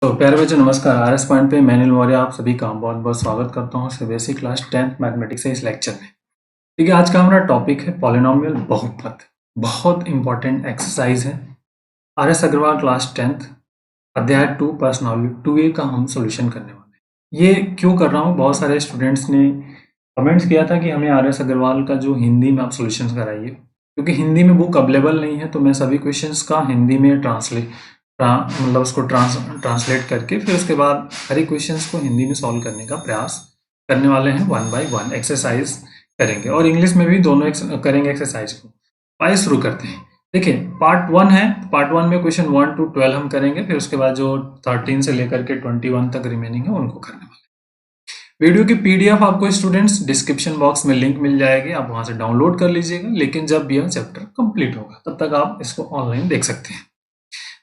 तो प्यारे बच्चों नमस्कार। आरएस पॉइंट पे मैनुअल मौर्य आप सभी का बहुत बहुत स्वागत करता हूँ सीबीएसई क्लास 10th मैथमेटिक्स से इस लेक्चर में। ठीक है, आज का हमारा टॉपिक है पॉलिनोमियल बहुपद। बहुत इंपॉर्टेंट एक्सरसाइज है। आरएस अग्रवाल क्लास 10th अध्याय 2 पर्सनॉलिटी 2A का हम सोल्यूशन करने वाले हैं। ये क्यों कर रहा हूँ, बहुत सारे स्टूडेंट्स ने कमेंट्स किया था कि हमें आरएस अग्रवाल का जो हिंदी में आप सोल्यूशन कराइए, क्योंकि हिंदी में बुक अवेलेबल नहीं है। तो मैं सभी क्वेश्चंस का हिंदी में मतलब उसको ट्रांसलेट करके फिर उसके बाद हर एक क्वेश्चंस को हिंदी में सॉल्व करने का प्रयास करने वाले हैं। 1 बाय 1 एक्सरसाइज करेंगे और इंग्लिश में भी दोनों करेंगे एक्सरसाइज को। आइए शुरू करते हैं। देखिए, पार्ट 1 है। पार्ट 1 में क्वेश्चन 1 to 12 हम करेंगे, फिर उसके बाद जो 13 से लेकर के 21 तक रिमेनिंग है उनको करने वाले। वीडियो की पीडीएफ आपको स्टूडेंट्स डिस्क्रिप्शन बॉक्स में लिंक मिल जाएगी, आप वहां से डाउनलोड कर लीजिएगा। लेकिन जब यह चैप्टर कंप्लीट होगा तब तक आप इसको ऑनलाइन देख सकते हैं।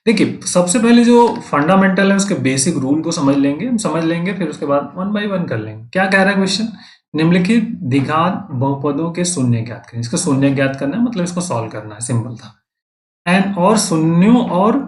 देखिए, सबसे पहले जो फंडामेंटल है उसके बेसिक रूल को समझ लेंगे, फिर उसके बाद 1 बाय 1 कर लेंगे। क्या कह रहा है क्वेश्चन? निम्नलिखित द्विघात बहुपदों के शून्य ज्ञात करें। इसका शून्य ज्ञात करना है, मतलब इसको सॉल्व करना है, सिंपल था। एंड और शून्यों और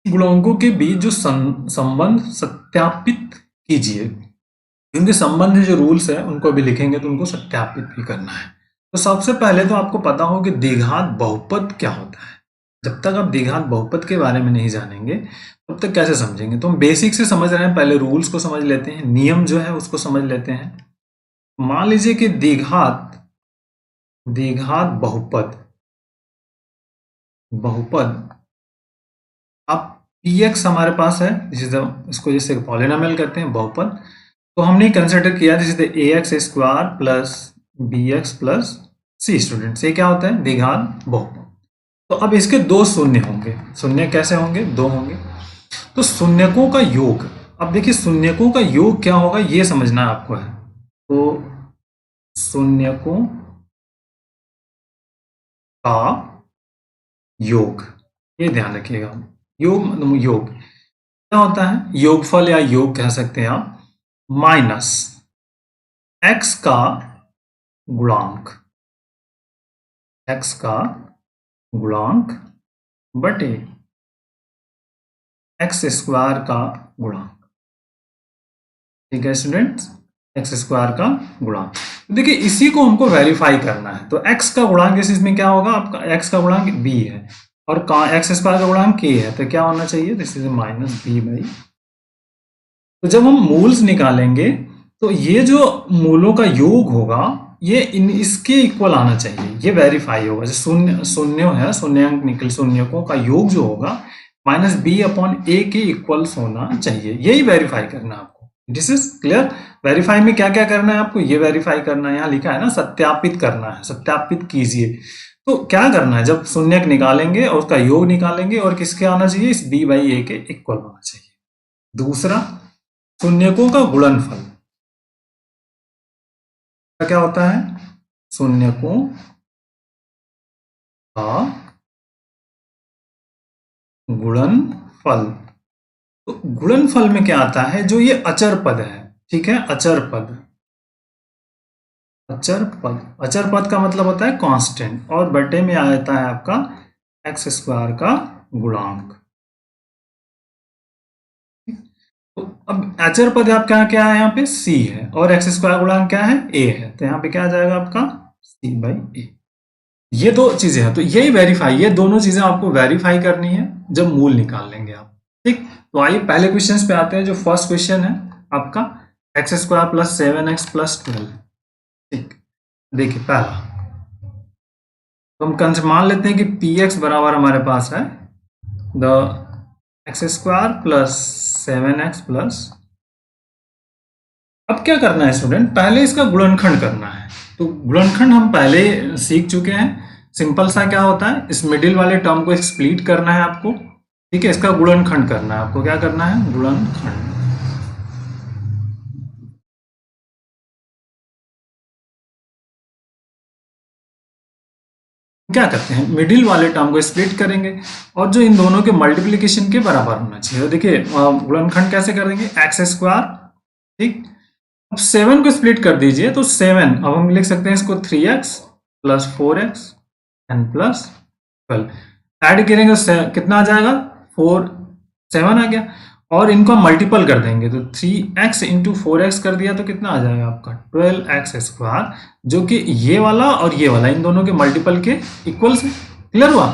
गुणांकों के बीच जो संबंध सत्यापित कीजिए। क्योंकि संबंध जो रूल्स है उनको भी लिखेंगे तो उनको सत्यापित भी करना है। तो सबसे पहले तो आपको पता हो कि द्विघात बहुपद क्या होता है। जब तक आप द्विघात बहुपद के बारे में नहीं जानेंगे तब तक कैसे समझेंगे? तो हम बेसिक से समझ रहे हैं, पहले रूल्स को समझ लेते हैं, नियम जो है उसको समझ लेते हैं। मान लीजिए कि द्विघात बहुपद अब px हमारे पास है, इसको जैसे पॉलिनोमियल कहते हैं बहुपद। तो हमने कंसिडर किया जैसे ax square plus bx plus c। Students, ये क्या होता है? द्विघात बहुपद। तो अब इसके दो शून्य होंगे। शून्य कैसे होंगे? दो होंगे। तो शून्यकों का योग, अब देखिए शून्यकों का योग क्या होगा ये समझना आपको है। तो शून्यकों का योग, ये ध्यान रखिएगा। योग क्या होता है? योगफल या योग कह सकते हैं आप, माइनस x का गुणांक, x का गुणांक बटे एक्स स्क्वायर का गुणांक। ठीक है स्टूडेंट्स, एक्स स्क्वायर का गुणांक। देखिए इसी को हमको वेरीफाई करना है। तो x का गुणांक इसमें क्या होगा? आपका x का गुणांक b है और एक्स स्क्वायर का गुणांक k है, तो क्या होना चाहिए? This is minus b by. तो जब हम मूल्स निकालेंगे तो ये जो मूलों का योग होगा ये इसके इक्वल आना चाहिए, ये वेरीफाई होगा। जैसे शून्य है, शून्यंक निकल, शून्यकों का योग जो होगा माइनस b अपॉन a के इक्वल्स होना चाहिए। यही वेरीफाई करना है आपको। This is clear. वेरीफाई में क्या क्या करना है आपको? ये वेरीफाई करना है, यहाँ लिखा है ना सत्यापित करना है, सत्यापित कीजिए। तो क्या करना है? जब शून्यक निकालेंगे और उसका योग निकालेंगे और किसके आना चाहिए? इस b बाई a के इक्वल होना चाहिए। दूसरा, शून्यकों का गुणनफल क्या होता है? शून्यकों का गुणनफल। तो गुणनफल में क्या आता है? जो ये अचर पद है, ठीक है, अचर पद का मतलब होता है कांस्टेंट, और बटे में आ जाता है आपका एक्स स्क्वायर का गुणांक। तो अब अचर पद आपका क्या है? यहाँ पे c है और एक्स स्क्वायर गुणांक क्या है? a है। तो यहाँ पे क्या आ जाएगा आपका c बाई a। ये दो चीजें हैं, तो यही वेरीफाई, ये दोनों चीजें आपको वेरीफाई करनी है जब मूल निकाल लेंगे आप। ठीक, तो आइए पहले क्वेश्चन पे आते हैं। जो फर्स्ट क्वेश्चन है आपका x square plus 7x plus 12। ठीक, देखिए पहला तो हम मान लेते हैं कि px बराबर हमारे पास है the x square plus 7x plus. अब क्या करना है स्टूडेंट? पहले इसका गुणनखंड करना है। तो गुणनखंड हम पहले सीख चुके हैं। सिंपल सा क्या होता है, इस मिडिल वाले टर्म को स्प्लिट करना है आपको। ठीक है, इसका गुणनखंड करना है आपको। क्या करना है? गुणनखंड। क्या करते हैं? मिडिल वाले टर्म को स्प्लिट करेंगे और जो इन दोनों के मल्टीप्लीकेशन के बराबर होना चाहिए। तो देखिए गुणनखंड कैसे कर देंगे? एक्स स्क्वायर, ठीक, अब 7 को स्प्लिट कर दीजिए तो 7, अब हम लिख सकते हैं इसको 3x plus 4x and plus 12। Add करेंगे तो कितना आ जाएगा? 4 7 आ गया। और इनको हम मल्टीपल कर देंगे तो 3x इंटू 4x कर दिया तो कितना आ जाएगा आपका 12x स्क्वायर, जो कि ये वाला और ये वाला इन दोनों के मल्टीपल के इक्वल से। क्लियर हुआ?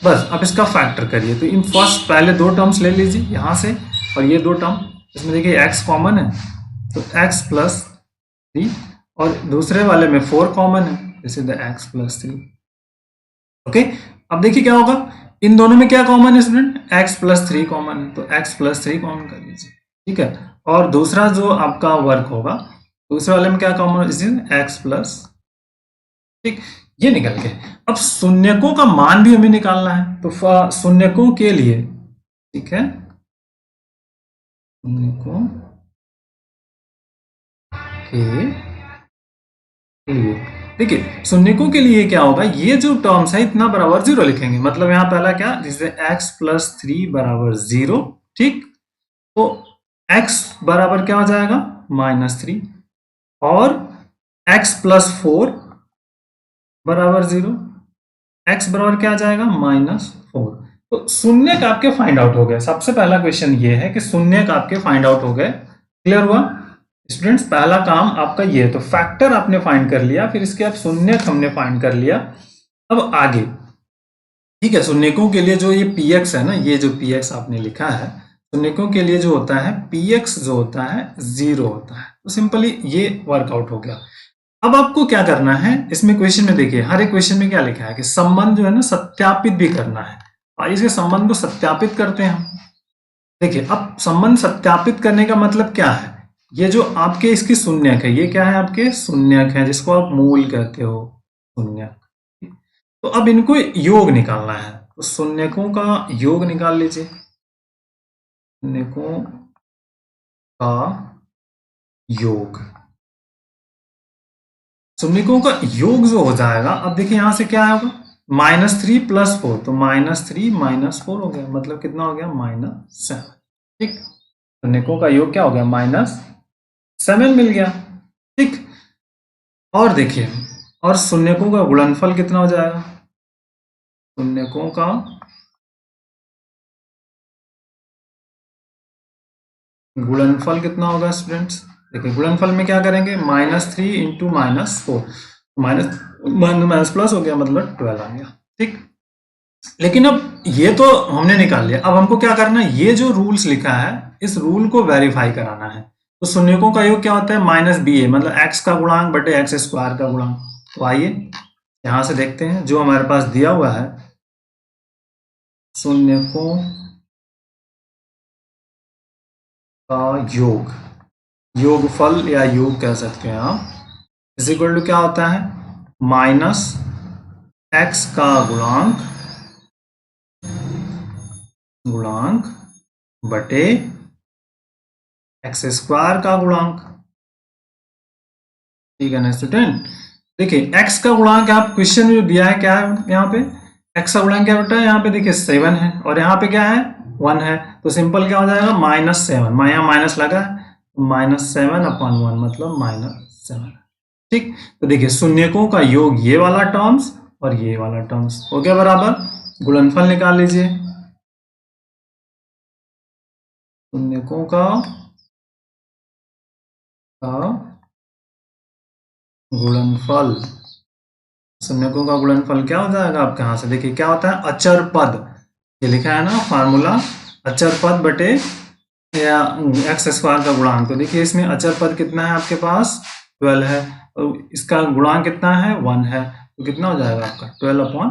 बस अब इसका फैक्टर करिए तो इन फर्स्ट पहले दो टर्म्स ले लीजिए यहाँ से, और ये दो टर्म इसमें देखिए x कॉमन है तो x प्लस 3, और दूसरे वाले में 4 कॉमन है, this is the x plus 3। Okay, अब देखिए क्या होगा, इन दोनों में क्या कॉमन है स्टूडेंट, x प्लस 3 कॉमन है तो x प्लस 3 कॉमन कर लीजिए। ठीक है, और दूसरा जो आपका वर्क होगा दूसरे वाले में क्या कॉमन है, x प्लस, ठीक, ये निकल के। अब शून्यकों का मान भी हमें निकालना है तो शून्यकों के लिए, ठीक है, शून्यकों के लिए देखिए शून्यकों के लिए क्या होगा, ये जो टर्म्स है इतना बराबर 0 लिखेंगे, मतलब यहाँ पहला क्या, जिससे x प्लस 3 बराबर 0, ठीक, तो x बराबर क्या हो जाएगा -3, और x प्लस 4 बराबर 0, x बराबर क्या आ जाएगा -4। तो शून्य का आपके फाइंड आउट हो गए। सबसे पहला क्वेश्चन ये है कि शून्य का आपके फाइंड आउट हो गए। क्लियर हुआ स्टूडेंट्स? पहला काम आपका ये है, तो फैक्टर आपने फाइंड कर लिया, फिर इसके बाद शून्यक हमने फाइंड कर लिया। अब आगे, ठीक है, शून्यकों के लिए जो ये px है ना, ये जो px आपने लिखा है, शून्यकों के लिए जो होता है px जो होता है 0 होता है, तो सिंपली ये वर्कआउट हो गया। अब आपको क्या करना है, इसमें क्वेश्चन में देखिए हर एक क्वेश्चन में क्या लिखा है कि संबंध जो है ना सत्यापित भी करना है, और इसके संबंध को सत्यापित करते हैं हम। देखिए अब संबंध सत्यापित करने का मतलब क्या है, ये जो आपके इसकी शून्यक है, ये क्या है आपके शून्यक है, जिसको आप मूल कहते हो शून्यक। तो अब इनको योग निकालना है, तो शून्यकों का योग निकाल लीजिए, शून्यकों का योग, शून्यकों का योग जो हो जाएगा, अब देखिए यहां से क्या होगा -3 + 4, तो -3 -4 हो गया, मतलब कितना हो गया -7। ठीक, शून्यकों का योग क्या हो गया -7 मिल गया। ठीक, और देखिए, और शून्यकों का गुणनफल कितना हो जाएगा, शून्यकों का गुणनफल कितना होगा स्टूडेंट्स, देखिए गुणनफल में क्या करेंगे, -3 इंटू -4, माइनस प्लस हो गया, मतलब 12 आ गया। ठीक, लेकिन अब ये तो हमने निकाल लिया, अब हमको क्या करना है, ये जो रूल्स लिखा है इस रूल को वेरीफाई कराना है। तो शून्यकों का योग क्या होता है -ba, मतलब x का गुणांक बटे x स्क्वायर का गुणांक। तो आइए यहां से देखते हैं, जो हमारे पास दिया हुआ है शून्यकों का योग, योगफल या योग कह सकते हैं आप, इज इक्वल टू क्या होता है -x का गुणांक बटे x स्क्वायर का गुणांक। ठीक है ना स्टूडेंट? देखिए x का गुणांक आप क्वेश्चन में दिया है, क्या है यहाँ पे x का गुणांक क्या बेटा है, यहाँ पे देखिए 7 है, और यहाँ पे क्या है 1 है, तो सिंपल क्या हो जाएगा -7, यहाँ माइनस लगा है, -7/1 मतलब -7। ठीक, तो देखिए शून्यकों का योग ये वाला टर्म्स और ये वाला टर्म्स हो गया बराबर, गुणनफल निकाल लीजिए, शून्यकों का गुणनफल, शून्यकों का गुणनफल क्या हो जाएगा आपके यहाँ से, देखिए क्या होता है अचर पद, ये लिखा है ना फार्मूला, अचर पद बटे या x स्क्वायर का गुणांक। तो देखिए इसमें अचर पद कितना है आपके पास 12 है, तो इसका गुणांक कितना है 1 है, तो कितना हो जाएगा आपका 12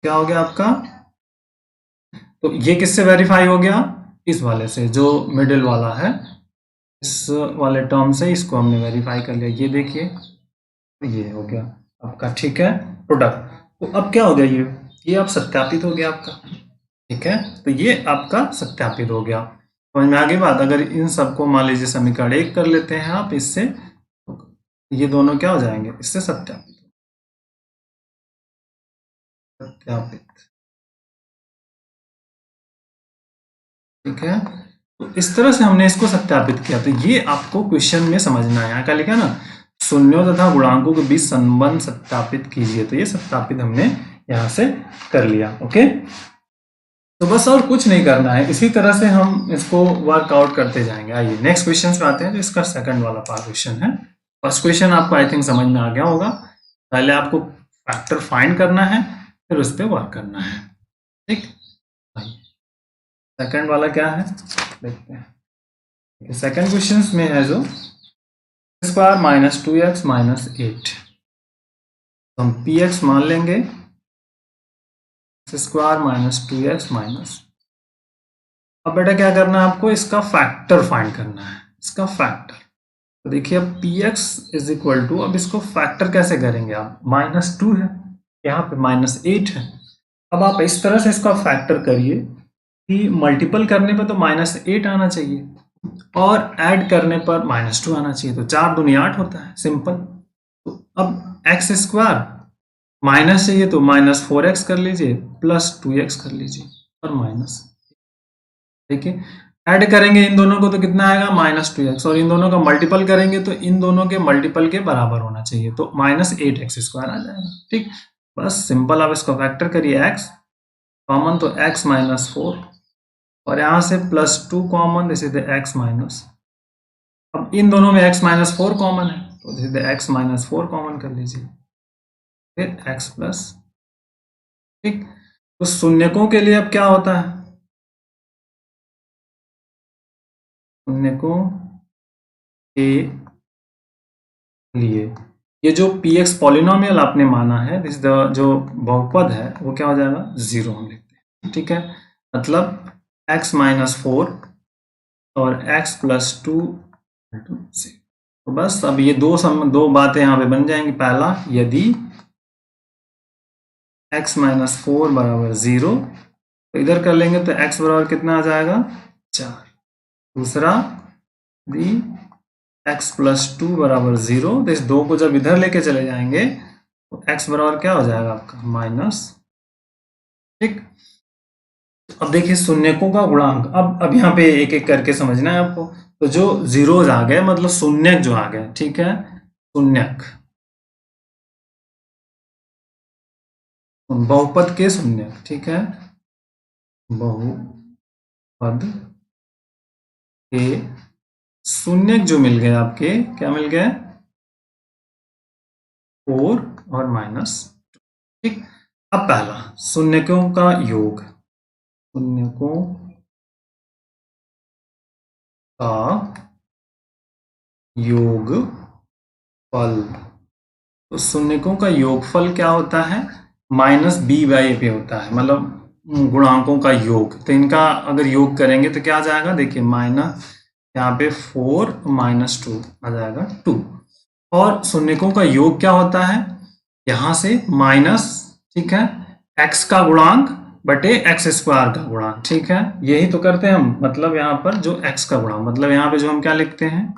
क्या हो गया आपका। तो ये किससे वेरीफाई हो गया, इस वाले से, जो मिडिल वाला है, इस वाले टर्म से इसको हमने वेरीफाई कर लिया। ये देखिए तो ये हो गया आपका, ठीक है, प्रोडक्ट। तो अब क्या हो गया, ये अब सत्यापित हो गया आपका। ठीक है, तो ये आपका सत्यापित हो गया। समझ में आ गई बात? अगर इन सबको मान लीजिए समीकरण 1 कर लेते हैं आप इससे, तो ये दोनों क्या हो जाएंगे, इससे सत्यापित। ठीक है, तो इस तरह से हमने इसको सत्यापित किया। तो ये आपको क्वेश्चन में समझना है, यहाँ क्या लिखा ना, शून्यों तथा गुणांकों के बीच संबंध सत्यापित कीजिए, तो ये सत्यापित हमने यहाँ से कर लिया। ओके। तो बस और कुछ नहीं करना है, इसी तरह से हम इसको वर्कआउट करते जाएंगे। आइए नेक्स्ट क्वेश्चन पे आते हैं, जो इसका सेकंड वाला पार्ट क्वेश्चन है। फर्स्ट क्वेश्चन आपको आई थिंक समझ में आ गया होगा। पहले आपको फैक्टर फाइंड करना है, फिर उस पर वर्क करना है। ठीक, सेकंड वाला क्या है देखते हैं। सेकंड क्वेश्चन में है जो स्क्वायर माइनस 2x माइनस 8, तो हम px मान लेंगे स्क्वायर माइनस 2x माइनस। अब बेटा क्या करना है आपको, इसका फैक्टर फाइंड करना है, इसका फैक्टर। तो देखिए अब px इज इक्वल टू, अब इसको फैक्टर कैसे करेंगे आप, -2 है, यहाँ पे -8 है। अब आप इस तरह से इसका फैक्टर करिए कि मल्टीपल करने पर तो -8 आना चाहिए और ऐड करने पर -2 आना चाहिए, तो 4 दूनी 8 होता है, सिंपल। तो अब एक्स स्क्वायर माइनस चाहिए तो -4x कर लीजिए प्लस 2x कर लीजिए और माइनस, देखिए ऐड करेंगे इन दोनों को तो कितना आएगा -2x, और इन दोनों का मल्टीपल करेंगे तो इन दोनों के मल्टीपल के बराबर होना चाहिए, तो -8x स्क्वायर आ जाएगा। ठीक, बस सिंपल। आप इसको फैक्टर करिए, x कॉमन तो x -4 और यहाँ से +2 common, this is the x minus. अब इन दोनों में x -4 कॉमन है तो this is the x -4 common कर लीजिए, फिर x प्लस। ठीक, तो शून्यकों के लिए अब क्या होता है, शून्यकों के लिए ये जो px पॉलिनोमियल आपने माना है, दिस द जो बहुपद है वो क्या हो जाएगा, 0 हम लिखते हैं। ठीक है, मतलब x -4 और x + 2 0। तो बस अब ये दो बातें यहाँ पे बन जाएंगी। पहला, यदि x -4 बराबर 0, तो इधर कर लेंगे तो x बराबर कितना आ जाएगा, 4। दूसरा, यदि x + 2 बराबर 0, तो इस 2 को जब इधर लेके चले जाएंगे तो x बराबर क्या हो जाएगा आपका, माइनस। ठीक, अब देखिए शून्यकों का गुणांक, अब यहाँ पे एक एक करके समझना है आपको। तो जो जीरोज आ गए मतलब शून्यक जो आ गए, ठीक है, शून्यक बहुपद के शून्यक, ठीक है, बहुपद के शून्यक जो मिल गए आपके, क्या मिल गए, 4 और -2। ठीक, अब पहला शून्यकों का योग, शून्यकों का योगफल। तो शून्यकों का योगफल क्या होता है, -b/a होता है, मतलब गुणांकों का योग। तो इनका अगर योग करेंगे तो क्या आ जाएगा, देखिए माइनस, यहाँ पे 4 -2 आ जाएगा 2। और शून्यकों का योग क्या होता है, यहाँ से माइनस, ठीक है, x का गुणांक बटे x² का गुणांक। ठीक है, यही तो करते हैं हम, मतलब यहाँ पर जो x का गुणांक, मतलब यहाँ पे जो हम क्या लिखते हैं,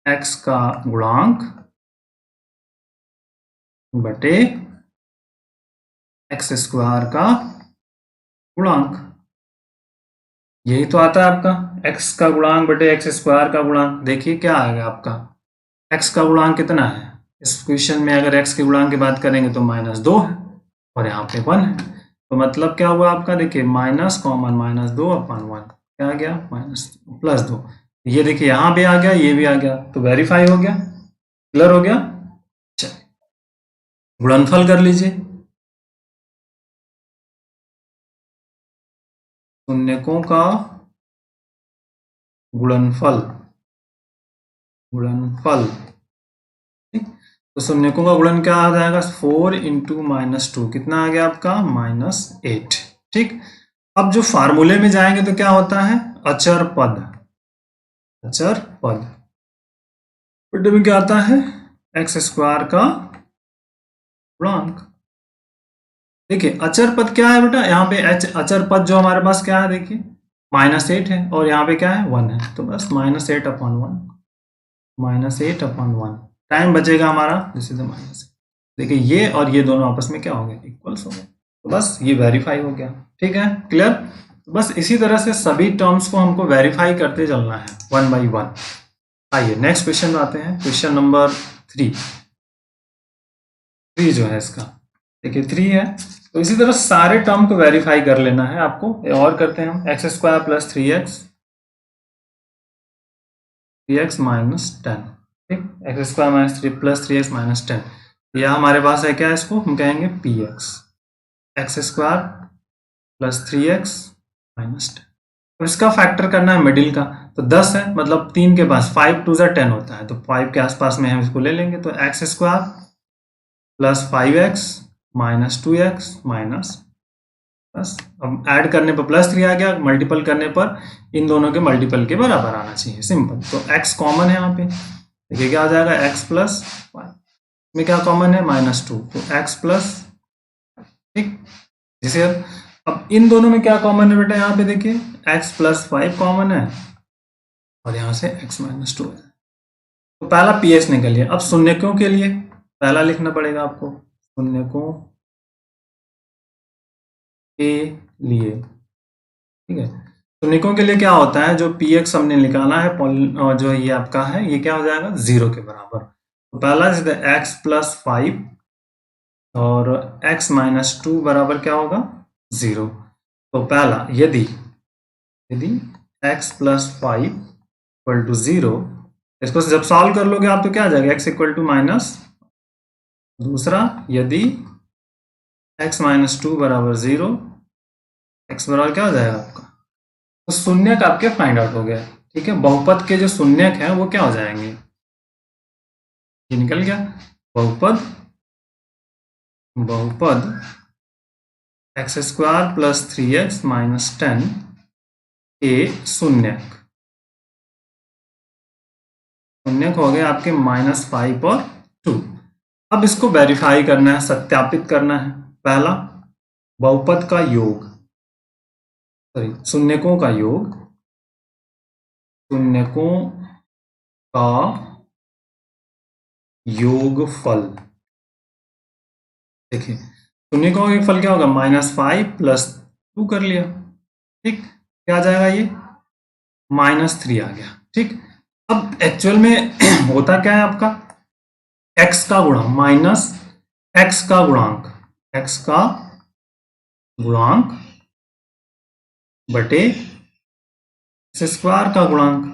-x का गुणांक बटे x² का गुणांक। यही तो आता है आपका, x का गुणांक बटे x² का गुणांक। देखिए क्या आएगा आपका, x का गुणांक कितना है इस क्वेश्चन में, अगर x के गुणांक की बात करेंगे तो -2 है और यहाँ पे 1 है, तो मतलब क्या हुआ आपका, देखिए माइनस कॉमन -2/1 क्या आ गया, +2। ये देखिए यहाँ भी आ गया, ये भी आ गया, तो वेरीफाई हो गया, क्लियर हो गया। चलिए गुणनफल कर लीजिए, शून्यकों का गुणनफल, ठीक, तो शून्यकों का गुणन क्या आ जाएगा, 4 × -2 कितना आ गया आपका, -8। ठीक, अब जो फार्मूले में जाएंगे तो क्या होता है, अचर पद, अचर पद में क्या आता है, x² का गुणांक। देखिए अचर पद क्या है बेटा, यहाँ पे अचर पद जो हमारे पास क्या है, देखिए -8 है और यहाँ पे क्या है, 1 है, तो बस -8/1, -8/1 टाइम बचेगा हमारा, दिस इज द माइनस। देखिए ये और ये दोनों आपस में क्या हो गए, इक्वल्स हो गए, तो बस ये वेरीफाई हो गया। ठीक है, क्लियर। तो बस इसी तरह से सभी टर्म्स को हमको वेरीफाई करते चलना है 1 by 1। आइए नेक्स्ट क्वेश्चन में आते हैं, क्वेश्चन नंबर 3 जो है इसका, देखिए 3 है। तो इसी तरह सारे टर्म को वेरीफाई कर लेना है आपको। और करते हैं हम, x square plus 3x minus 10, ठीक, x square minus 3 plus 3x minus 10, या हमारे पास है क्या, इसको हम कहेंगे px, x square plus 3x minus 10। तो इसका फैक्टर करना है मिडिल का, तो 10 है, मतलब 3 के पास 5 2 10 होता है, तो 5 के आसपास में हम इसको ले लेंगे। तो x square plus 5x minus 2x minus, बस अब ऐड करने पर प्लस 3 आ गया, मल्टीपल करने पर इन दोनों के मल्टीपल के बराबर आना चाहिए, सिंपल। तो x कॉमन है यहाँ पे, देखिए क्या आ जाएगा, x प्लस 5 में क्या कॉमन है, -2, तो x प्लस, ठीक। जिसे अब इन दोनों में क्या कॉमन है बेटा, यहाँ पे देखिए x प्लस 5 कॉमन है और यहाँ से x माइनस 2 है। तो पहला px निकल लिया। अब शून्यकों के लिए पहला लिखना पड़ेगा आपको, शून्यकों के लिए, ठीक है। शून्यकों के लिए क्या होता है, जो px हमने निकाला है, जो ये आपका है, ये क्या हो जाएगा, 0 के बराबर। तो पहला x प्लस 5 और x माइनस 2 बराबर क्या होगा, 0। तो पहला, यदि x प्लस 5 इक्वल टू 0, इसको जब सॉल्व कर लोगे आप तो क्या आ जाएगा, x इक्वल टू माइनस। दूसरा, यदि x माइनस 2 बराबर 0, x बराबर क्या हो जाएगा आपका, तो शून्यक आपके फाइंड आउट हो गया, ठीक है। बहुपद के जो शून्यक हैं वो क्या हो जाएंगे, ये निकल गया, बहुपद x square plus 3x minus 10 के शून्यक हो गए आपके -5 और 2। अब इसको वेरीफाई करना है, सत्यापित करना है। पहला, बहुपद का योग, सॉरी, शून्यकों का योग, शून्यकों का योगफल। देखिए शून्यकों का योगफल क्या होगा, -5 प्लस 2 कर लिया, ठीक, क्या आ जाएगा, ये -3 आ गया, ठीक। अब एक्चुअल में होता क्या है आपका, x का गुणांक माइनस x का गुणांक, x का गुणांक बटे x स्क्वायर का गुणांक,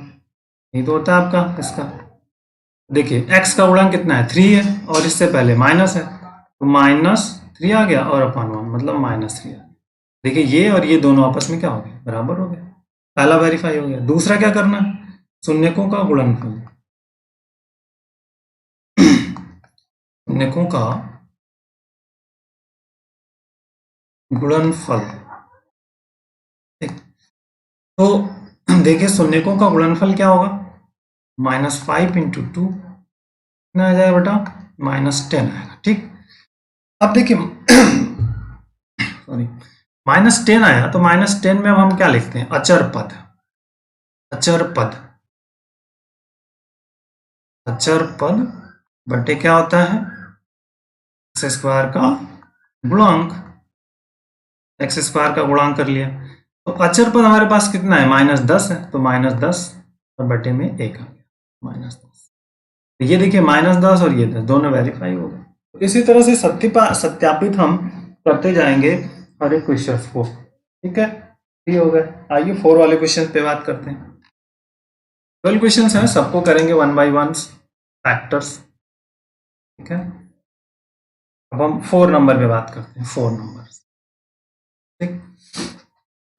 ये तो होता है आपका इसका। देखिए x का गुणांक कितना है, 3 है, और इससे पहले माइनस है, तो -3 आ गया और अपॉन 1 मतलब -3 आ गया। देखिए ये और ये दोनों आपस में क्या हो गए, बराबर हो गए, पहला वेरीफाई हो गया। दूसरा क्या करना है, शून्यकों का गुणनफल, शून्यकों का गुणनफल, ठीक। तो देखिए शून्यकों का गुणनफल क्या होगा, -5 इंटू 2 कितना आ जाएगा बेटा, -10 आएगा, ठीक। अब देखिए सॉरी, -10 आया, तो -10 में अब हम क्या लिखते हैं, अचर पद, अचर पद, अचर पद बटे क्या होता है, एक्स स्क्वायर का गुणांक, एक्स स्क्वायर का गुणांक कर लिया। तो अचर पद हमारे पास कितना है, -10 है, तो -10 और बटे में 1 आ गया, -10। तो ये देखिए -10 और ये 10 दोनों वेरीफाई हो गए। तो इसी तरह से सत्यापित हम करते जाएंगे हर एक क्वेश्चन को, ठीक है। ये हो गए, आइए 4 वाले क्वेश्चन पे बात करते हैं। 12 क्वेश्चन हैं, सबको करेंगे 1 बाय 1 फैक्टर्स, ठीक है। अब हम 4 नंबर पे बात करते हैं, 4 नंबर, ठीक,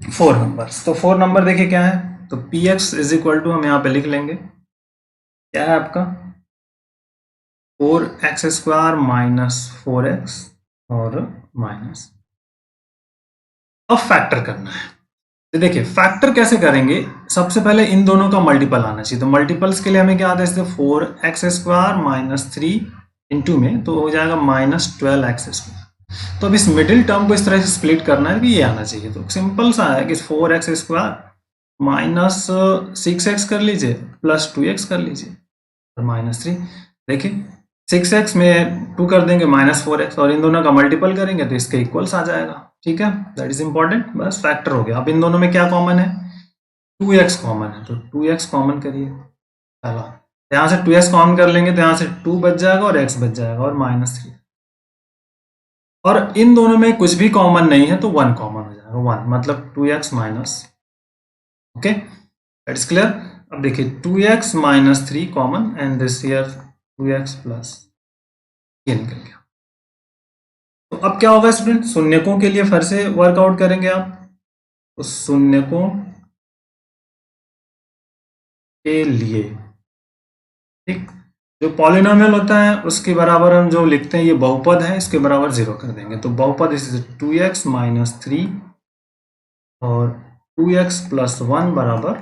4 नंबर्स। तो 4 नंबर देखिए क्या है, तो px इज इक्वल टू हम यहाँ पे लिख लेंगे, क्या है आपका 4x स्क्वायर माइनस 4x और माइनस, अब फैक्टर करना है। तो देखिए फैक्टर कैसे करेंगे, सबसे पहले इन दोनों का मल्टीपल आना चाहिए। तो मल्टीपल्स के लिए हमें क्या आता है, 4x स्क्वायर माइनस 3 इंटू में तो हो जाएगा -12x स्क्वायर। तो अब इस मिडिल टर्म को इस तरह से स्प्लिट करना है कि ये आना चाहिए। तो सिंपल सा है कि 4x स्क्वायर माइनस 6x कर लीजिए प्लस 2x कर लीजिए और -3। देखिए 6x में 2 कर देंगे -4x और इन दोनों का मल्टीपल करेंगे तो इसके इक्वल्स आ जाएगा, ठीक है। दैट इज इंपॉर्टेंट, बस फैक्टर हो गया। अब इन दोनों में क्या कॉमन है, 2x कॉमन है, तो 2x कॉमन करिए पहला, यहाँ से 2x कॉमन कर लेंगे तो यहाँ से 2 बच जाएगा और x बच जाएगा और -3। और इन दोनों में कुछ भी कॉमन नहीं है तो 1 कॉमन हो जाएगा, 1 मतलब 2x minus, okay it's clear. अब देखिए 2x minus 3 common and this here 2x plus, ये निकल गया। तो अब क्या होगा स्टूडेंट, शून्यकों के लिए फिर से वर्कआउट करेंगे आप, तो शून्यकों के लिए, ठीक, जो पॉलिनोमियल होता है उसके बराबर हम जो लिखते हैं, ये बहुपद है, इसके बराबर 0 कर देंगे, तो बहुपद इस 2x माइनस 3 और 2x प्लस 1 बराबर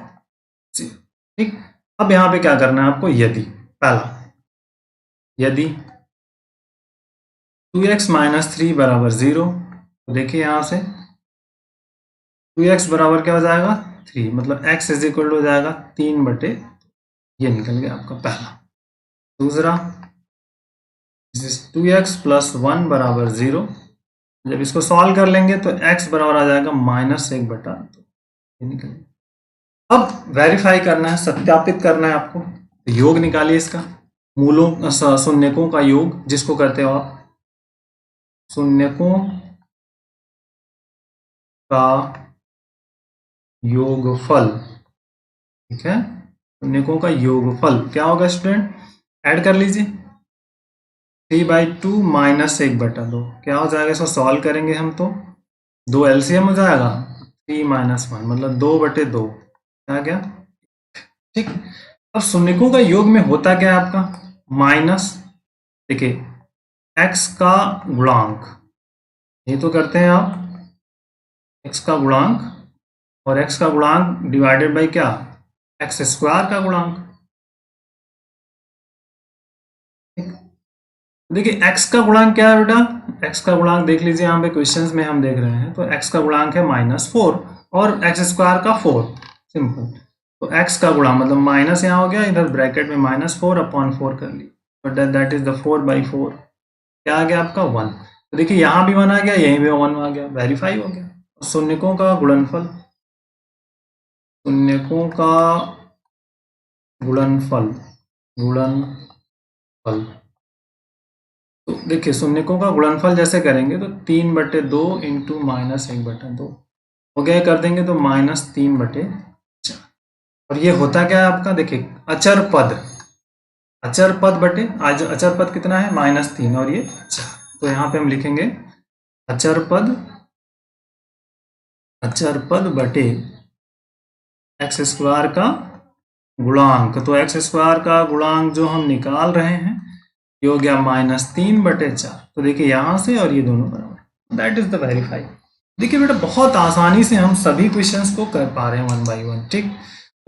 0, ठीक। अब यहाँ पे क्या करना है आपको, यदि पहला, यदि 2x माइनस 3 बराबर 0, तो देखिए यहाँ से 2x बराबर क्या हो जाएगा 3, मतलब x इज इक्वल टू हो जाएगा 3 बटे, ये निकल गया आपका पहला। दूसरा 2x प्लस 1 बराबर 0, जब इसको सॉल्व कर लेंगे तो x बराबर आ जाएगा -1 बटा 2, ये निकल गया। अब वेरीफाई करना है, सत्यापित करना है आपको, तो योग निकालिए इसका, मूलों शून्यकों का योग, जिसको करते हो आप शून्यकों का योगफल, ठीक है, शून्यकों का योगफल क्या होगा स्टूडेंट, ऐड कर लीजिए 3/2 माइनस 1 बटा 2, क्या हो जाएगा, इसको सॉल्व करेंगे हम तो 2 एलसीएम हो जाएगा, 3 माइनस 1 मतलब 2/2 आ गया, ठीक। अब शून्यकों का योग में होता क्या है आपका, माइनस, देखिए x का गुणांक, ये तो करते हैं आप x का गुणांक, और x का गुणांक डिवाइडेड बाई क्या, x स्क्वायर का गुणांक, देखिए x का गुणांक क्या है बेटा, x का गुणांक देख लीजिए, यहाँ पे क्वेश्चंस में हम देख रहे हैं, तो x का गुणांक है -4 और x स्क्वायर का 4, सिंपल, तो x का गुणांक मतलब माइनस यहाँ हो गया, इधर ब्रैकेट में -4 अपॉन 4 कर ली, तो दैट इज द 4/4, क्या आ गया आपका 1, तो देखिए यहाँ भी 1 आ गया, यहीं भी 1 आ गया, वेरीफाई हो गया। शून्यकों का गुणनफल, शून्यकों का गुणनफल, गुणनफल, तो देखिए शून्यकों का गुणनफल जैसे करेंगे तो 3/2 इंटू -1/2 हो गया, कर देंगे तो -3/4, और ये होता क्या है आपका, देखिए अचर पद, अचर पद बटे, आज अचर पद कितना है -3 और ये 4, तो यहाँ पे हम लिखेंगे अचर पद, अचर पद बटे एक्स स्क्वायर का गुणांक, तो एक्स स्क्वायर का गुणांक जो हम निकाल रहे हैं ये हो गया -3/4, तो देखिए यहाँ से और ये दोनों बराबर, दैट इज द वेरीफाई। देखिए बेटा बहुत आसानी से हम सभी क्वेश्चंस को कर पा रहे हैं 1 बाई 1, ठीक,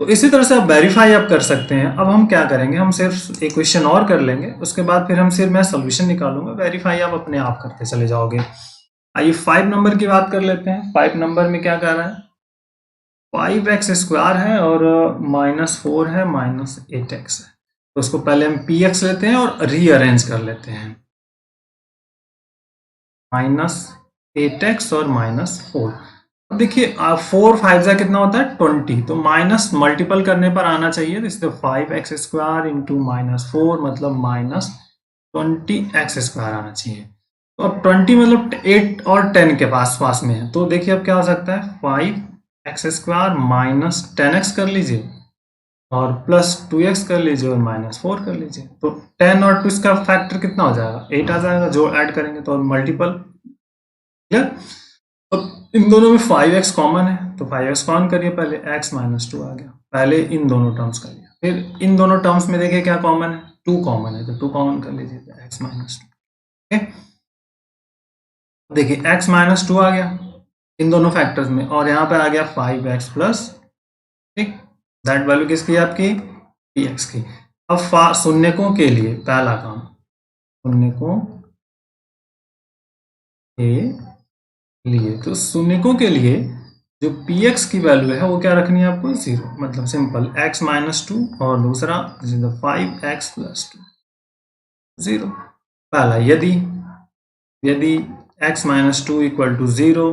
तो इसी तरह से आप वेरीफाई आप कर सकते हैं। अब हम क्या करेंगे, हम सिर्फ एक क्वेश्चन और कर लेंगे, उसके बाद फिर हम सिर्फ मैं सोल्यूशन निकालूंगा, वेरीफाई आप अपने आप करते चले जाओगे। आइए 5 नंबर की बात कर लेते हैं। 5 नंबर में क्या कर रहा है, 5x स्क्वायर है और -4 है, -8x है, तो उसको पहले हम px लेते हैं और रीअरेंज कर लेते हैं, -8x और -4। अब देखिए 4 5 जा कितना होता है 20, तो माइनस मल्टीपल करने पर आना चाहिए, तो इसलिए 5x स्क्वायर इंटू -4 मतलब -20x स्क्वायर आना चाहिए। तो अब 20 मतलब 8 और 10 के पास में है, तो देखिए अब क्या हो सकता है 5x स्क्वायर -10x कर लीजिए और +2x कर लीजिए और -4 कर लीजिए, तो 10 और 2 का फैक्टर कितना हो जाएगा 8 आ जाएगा, जो ऐड करेंगे तो मल्टीपल, क्लियर। अब इन दोनों में 5x कॉमन है, तो 5x कॉमन करिए, पहले x -2 आ गया, पहले इन दोनों टर्म्स कर लिया, फिर इन दोनों टर्म्स में देखिए क्या कॉमन है, 2 कॉमन है, तो 2 कॉमन कर लीजिए, तो x -2, ठीक। देखिए x -2 आ गया इन दोनों फैक्टर्स में, और यहाँ पे आ गया 5x प्लस, ठीक, दैट वैल्यू किसकी है आपकी px की। अब शून्यकों के लिए पहला काम, शून्यकों के लिए, तो शून्यकों के लिए जो px की वैल्यू है वो क्या रखनी है आपको 0, मतलब सिंपल x -2 और दूसरा 5x + 2 0। पहला यदि x -2 = 0,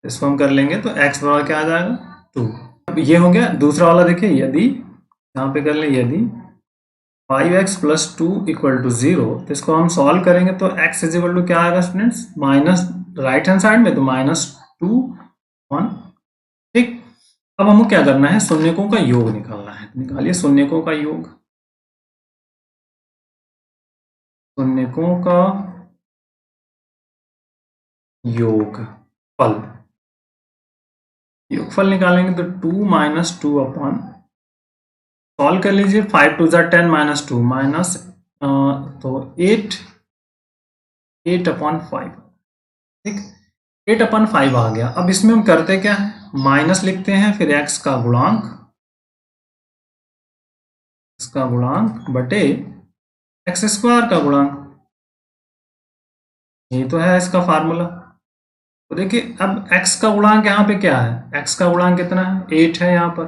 इसको हम कर लेंगे तो x बराबर क्या आ जाएगा 2। अब ये हो गया। दूसरा वाला देखिए, यदि यहाँ पे कर ले, यदि 5x प्लस 2 इक्वल टू 0, तो इसको हम सॉल्व करेंगे तो x इज इक्वल टू क्या आएगा students, minus, right hand side में तो -2 ठीक। अब हमको क्या करना है, शून्यकों का योग निकालना है। निकालिए शून्यकों का योग। शून्यकों का योगफल, योगफल निकालेंगे तो 2 माइनस 2 अपॉन, सॉल्व कर लीजिए, 5 2 10 माइनस 2 माइनस, तो 8 अपॉन 5 ठीक, 8 अपॉन 5 आ गया। अब इसमें हम करते क्या है, माइनस लिखते हैं, फिर x का गुणांक, इसका गुणांक बटे एक्स स्क्वायर का गुणांक, ये तो है इसका फार्मूला। तो देखिए अब x का गुणांक यहाँ पे क्या है, x का गुणांक कितना है, 8 है यहाँ पर,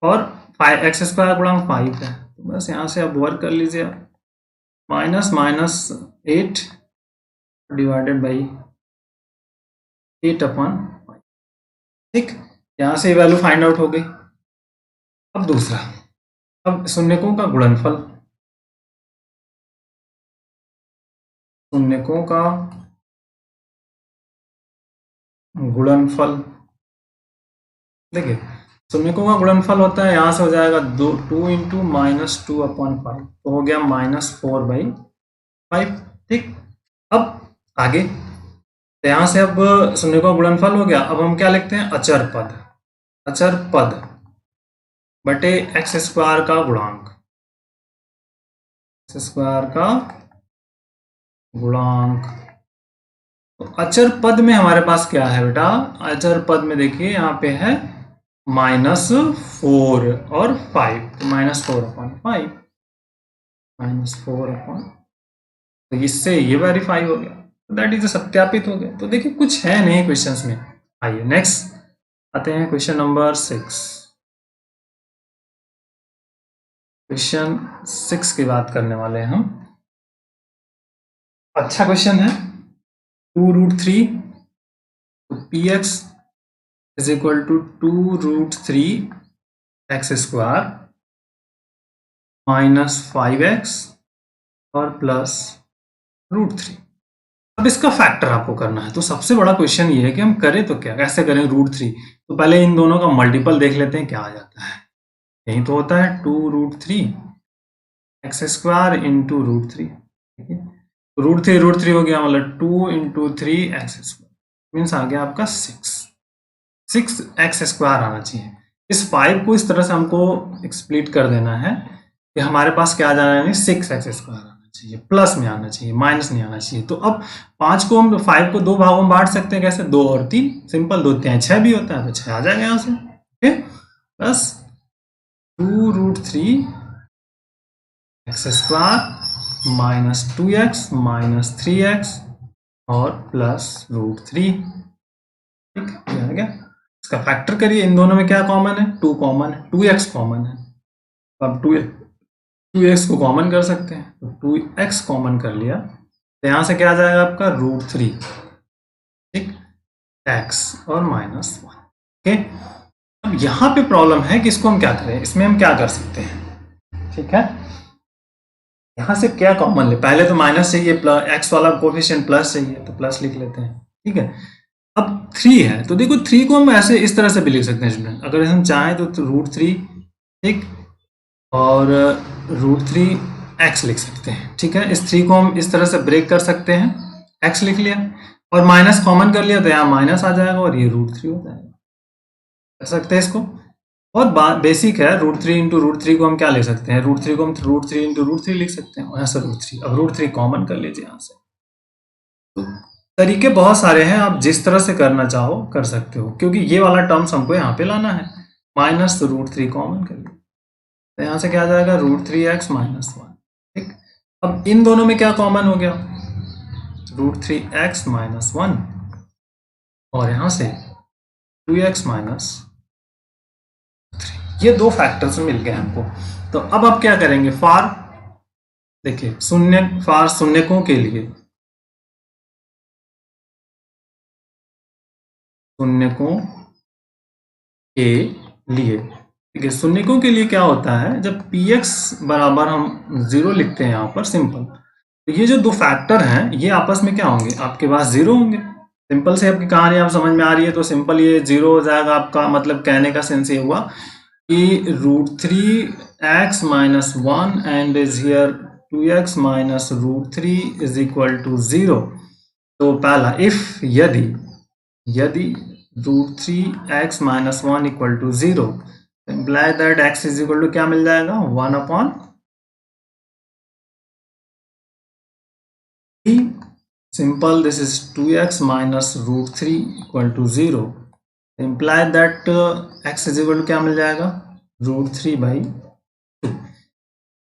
और 5 एक्स स्क्वायर गुणांक 5 है, तो बस यहाँ से अब वर्क कर लीजिए, minus minus 8 divided by 8 upon 5 ठीक, यहाँ से वैल्यू फाइंड आउट हो गई। अब दूसरा, अब शून्यकों का गुणनफल, शून्यकों का गुणनफल, देखिए शून्यकों का गुणनफल होता है, यहां से हो जाएगा 2 इंटू माइनस 2 अपॉन 5, तो हो गया -4/5 ठीक। अब आगे, तो यहां से अब शून्यकों का गुणनफल हो गया, अब हम क्या लिखते हैं, अचर पद, अचर पद बटे एक्स स्क्वायर का गुणांक, एक्स स्क्वायर का गुणांक। तो अचर पद में हमारे पास क्या है बेटा, अचर पद में देखिए यहाँ पे है -4 और 5, तो -4/5, -4/, तो इससे ये वेरीफाई हो गया, दैट इज सत्यापित हो गया। तो देखिए कुछ है नहीं क्वेश्चंस में। आइए नेक्स्ट आते हैं, क्वेश्चन नंबर 6। क्वेश्चन 6 की बात करने वाले हैं हम। अच्छा क्वेश्चन है, 2√3 तो px is equal to 2√3x² minus 5x और प्लस √3। अब इसका फैक्टर आपको करना है, तो सबसे बड़ा क्वेश्चन ये है कि हम करें तो क्या, कैसे करें √3, तो पहले इन दोनों का मल्टीपल देख लेते हैं क्या आ जाता है। यही तो होता है 2√3x² इंटू √3, ठीक है, √3 हो गया, मतलब 2 इंटू 3x² मीन्स आ गया आपका 6x² आना चाहिए। इस 5 को इस तरह से हमको एक्सप्लिट कर देना है कि हमारे पास क्या आ जाना है, 6x² आना चाहिए, प्लस में आना चाहिए, माइनस नहीं आना चाहिए। तो अब 5 को हम 5 को 2 भागों में बांट सकते हैं, कैसे, 2 और 3, सिंपल, 2 3 6 भी होता है, तो 6 आ जाएगा यहाँ से, ओके, बस 2√3x² minus 2x minus 3x और प्लस √3 ठीक, ये आ गया। इसका फैक्टर करिए, इन दोनों में क्या कॉमन है, 2 कॉमन है, 2x कॉमन है, अब 2x को कॉमन कर सकते हैं, तो 2x कॉमन कर लिया, तो यहाँ से क्या आ जाएगा आपका √3 ठीक, x और -1 ओके। अब यहाँ पे प्रॉब्लम है कि इसको हम क्या करें, इसमें हम क्या कर सकते हैं, ठीक है, यहाँ से क्या कॉमन ले, पहले तो माइनस चाहिए, प्लस x वाला कोफिशिएंट प्लस चाहिए, तो प्लस लिख लेते हैं, ठीक है। अब 3 है, तो देखो 3 को हम ऐसे इस तरह से भी लिख सकते हैं स्टूडेंट, अगर हम चाहें तो √3 ठीक, और √3x लिख सकते हैं, ठीक है। इस 3 को हम इस तरह से ब्रेक कर सकते हैं, x लिख लिया और माइनस कॉमन कर लिया, तो यहाँ माइनस आ जाएगा और ये √3 हो जाएगा, कर सकते हैं इसको। बहुत बेसिक है, √3 इंटू √3 को हम क्या लिख सकते हैं, √3 को हम √3 इंटू √3 लिख सकते हैं, और यहाँ से √3, अब √3 कॉमन कर लीजिए यहाँ से। तो तरीके बहुत सारे हैं, आप जिस तरह से करना चाहो कर सकते हो, क्योंकि ये वाला टर्म्स हमको यहाँ पे लाना है, माइनस तो √3 कॉमन कर लिया, तो यहाँ से क्या आ जाएगा √3x माइनस 1 ठीक। अब इन दोनों में क्या कॉमन हो गया, √3x माइनस 1 और यहाँ से 2x माइनस 3, ये दो फैक्टर्स मिल गए हमको। तो अब आप क्या करेंगे, फॉर, देखिए फॉर शून्यकों के लिए, शून्यकों के लिए ठीक है, शून्यकों के लिए क्या होता है, जब px बराबर हम 0 लिखते हैं यहाँ पर सिंपल, तो ये जो दो फैक्टर हैं ये आपस में क्या होंगे, आपके पास 0 होंगे। सिंपल से आपकी कहानी आप समझ में आ रही है, तो सिंपल ये 0 हो जाएगा आपका, मतलब कहने का सेंस ये हुआ कि √3x - 1 and is here 2x - √3 is equal to 0। तो पहला इफ यदि √3x - 1 equal to 0, imply that x is equal to क्या मिल जाएगा, 1/3। Simple, this is 2x minus √3 equal to 0, imply that x is equal to क्या मिल जाएगा, √3/2,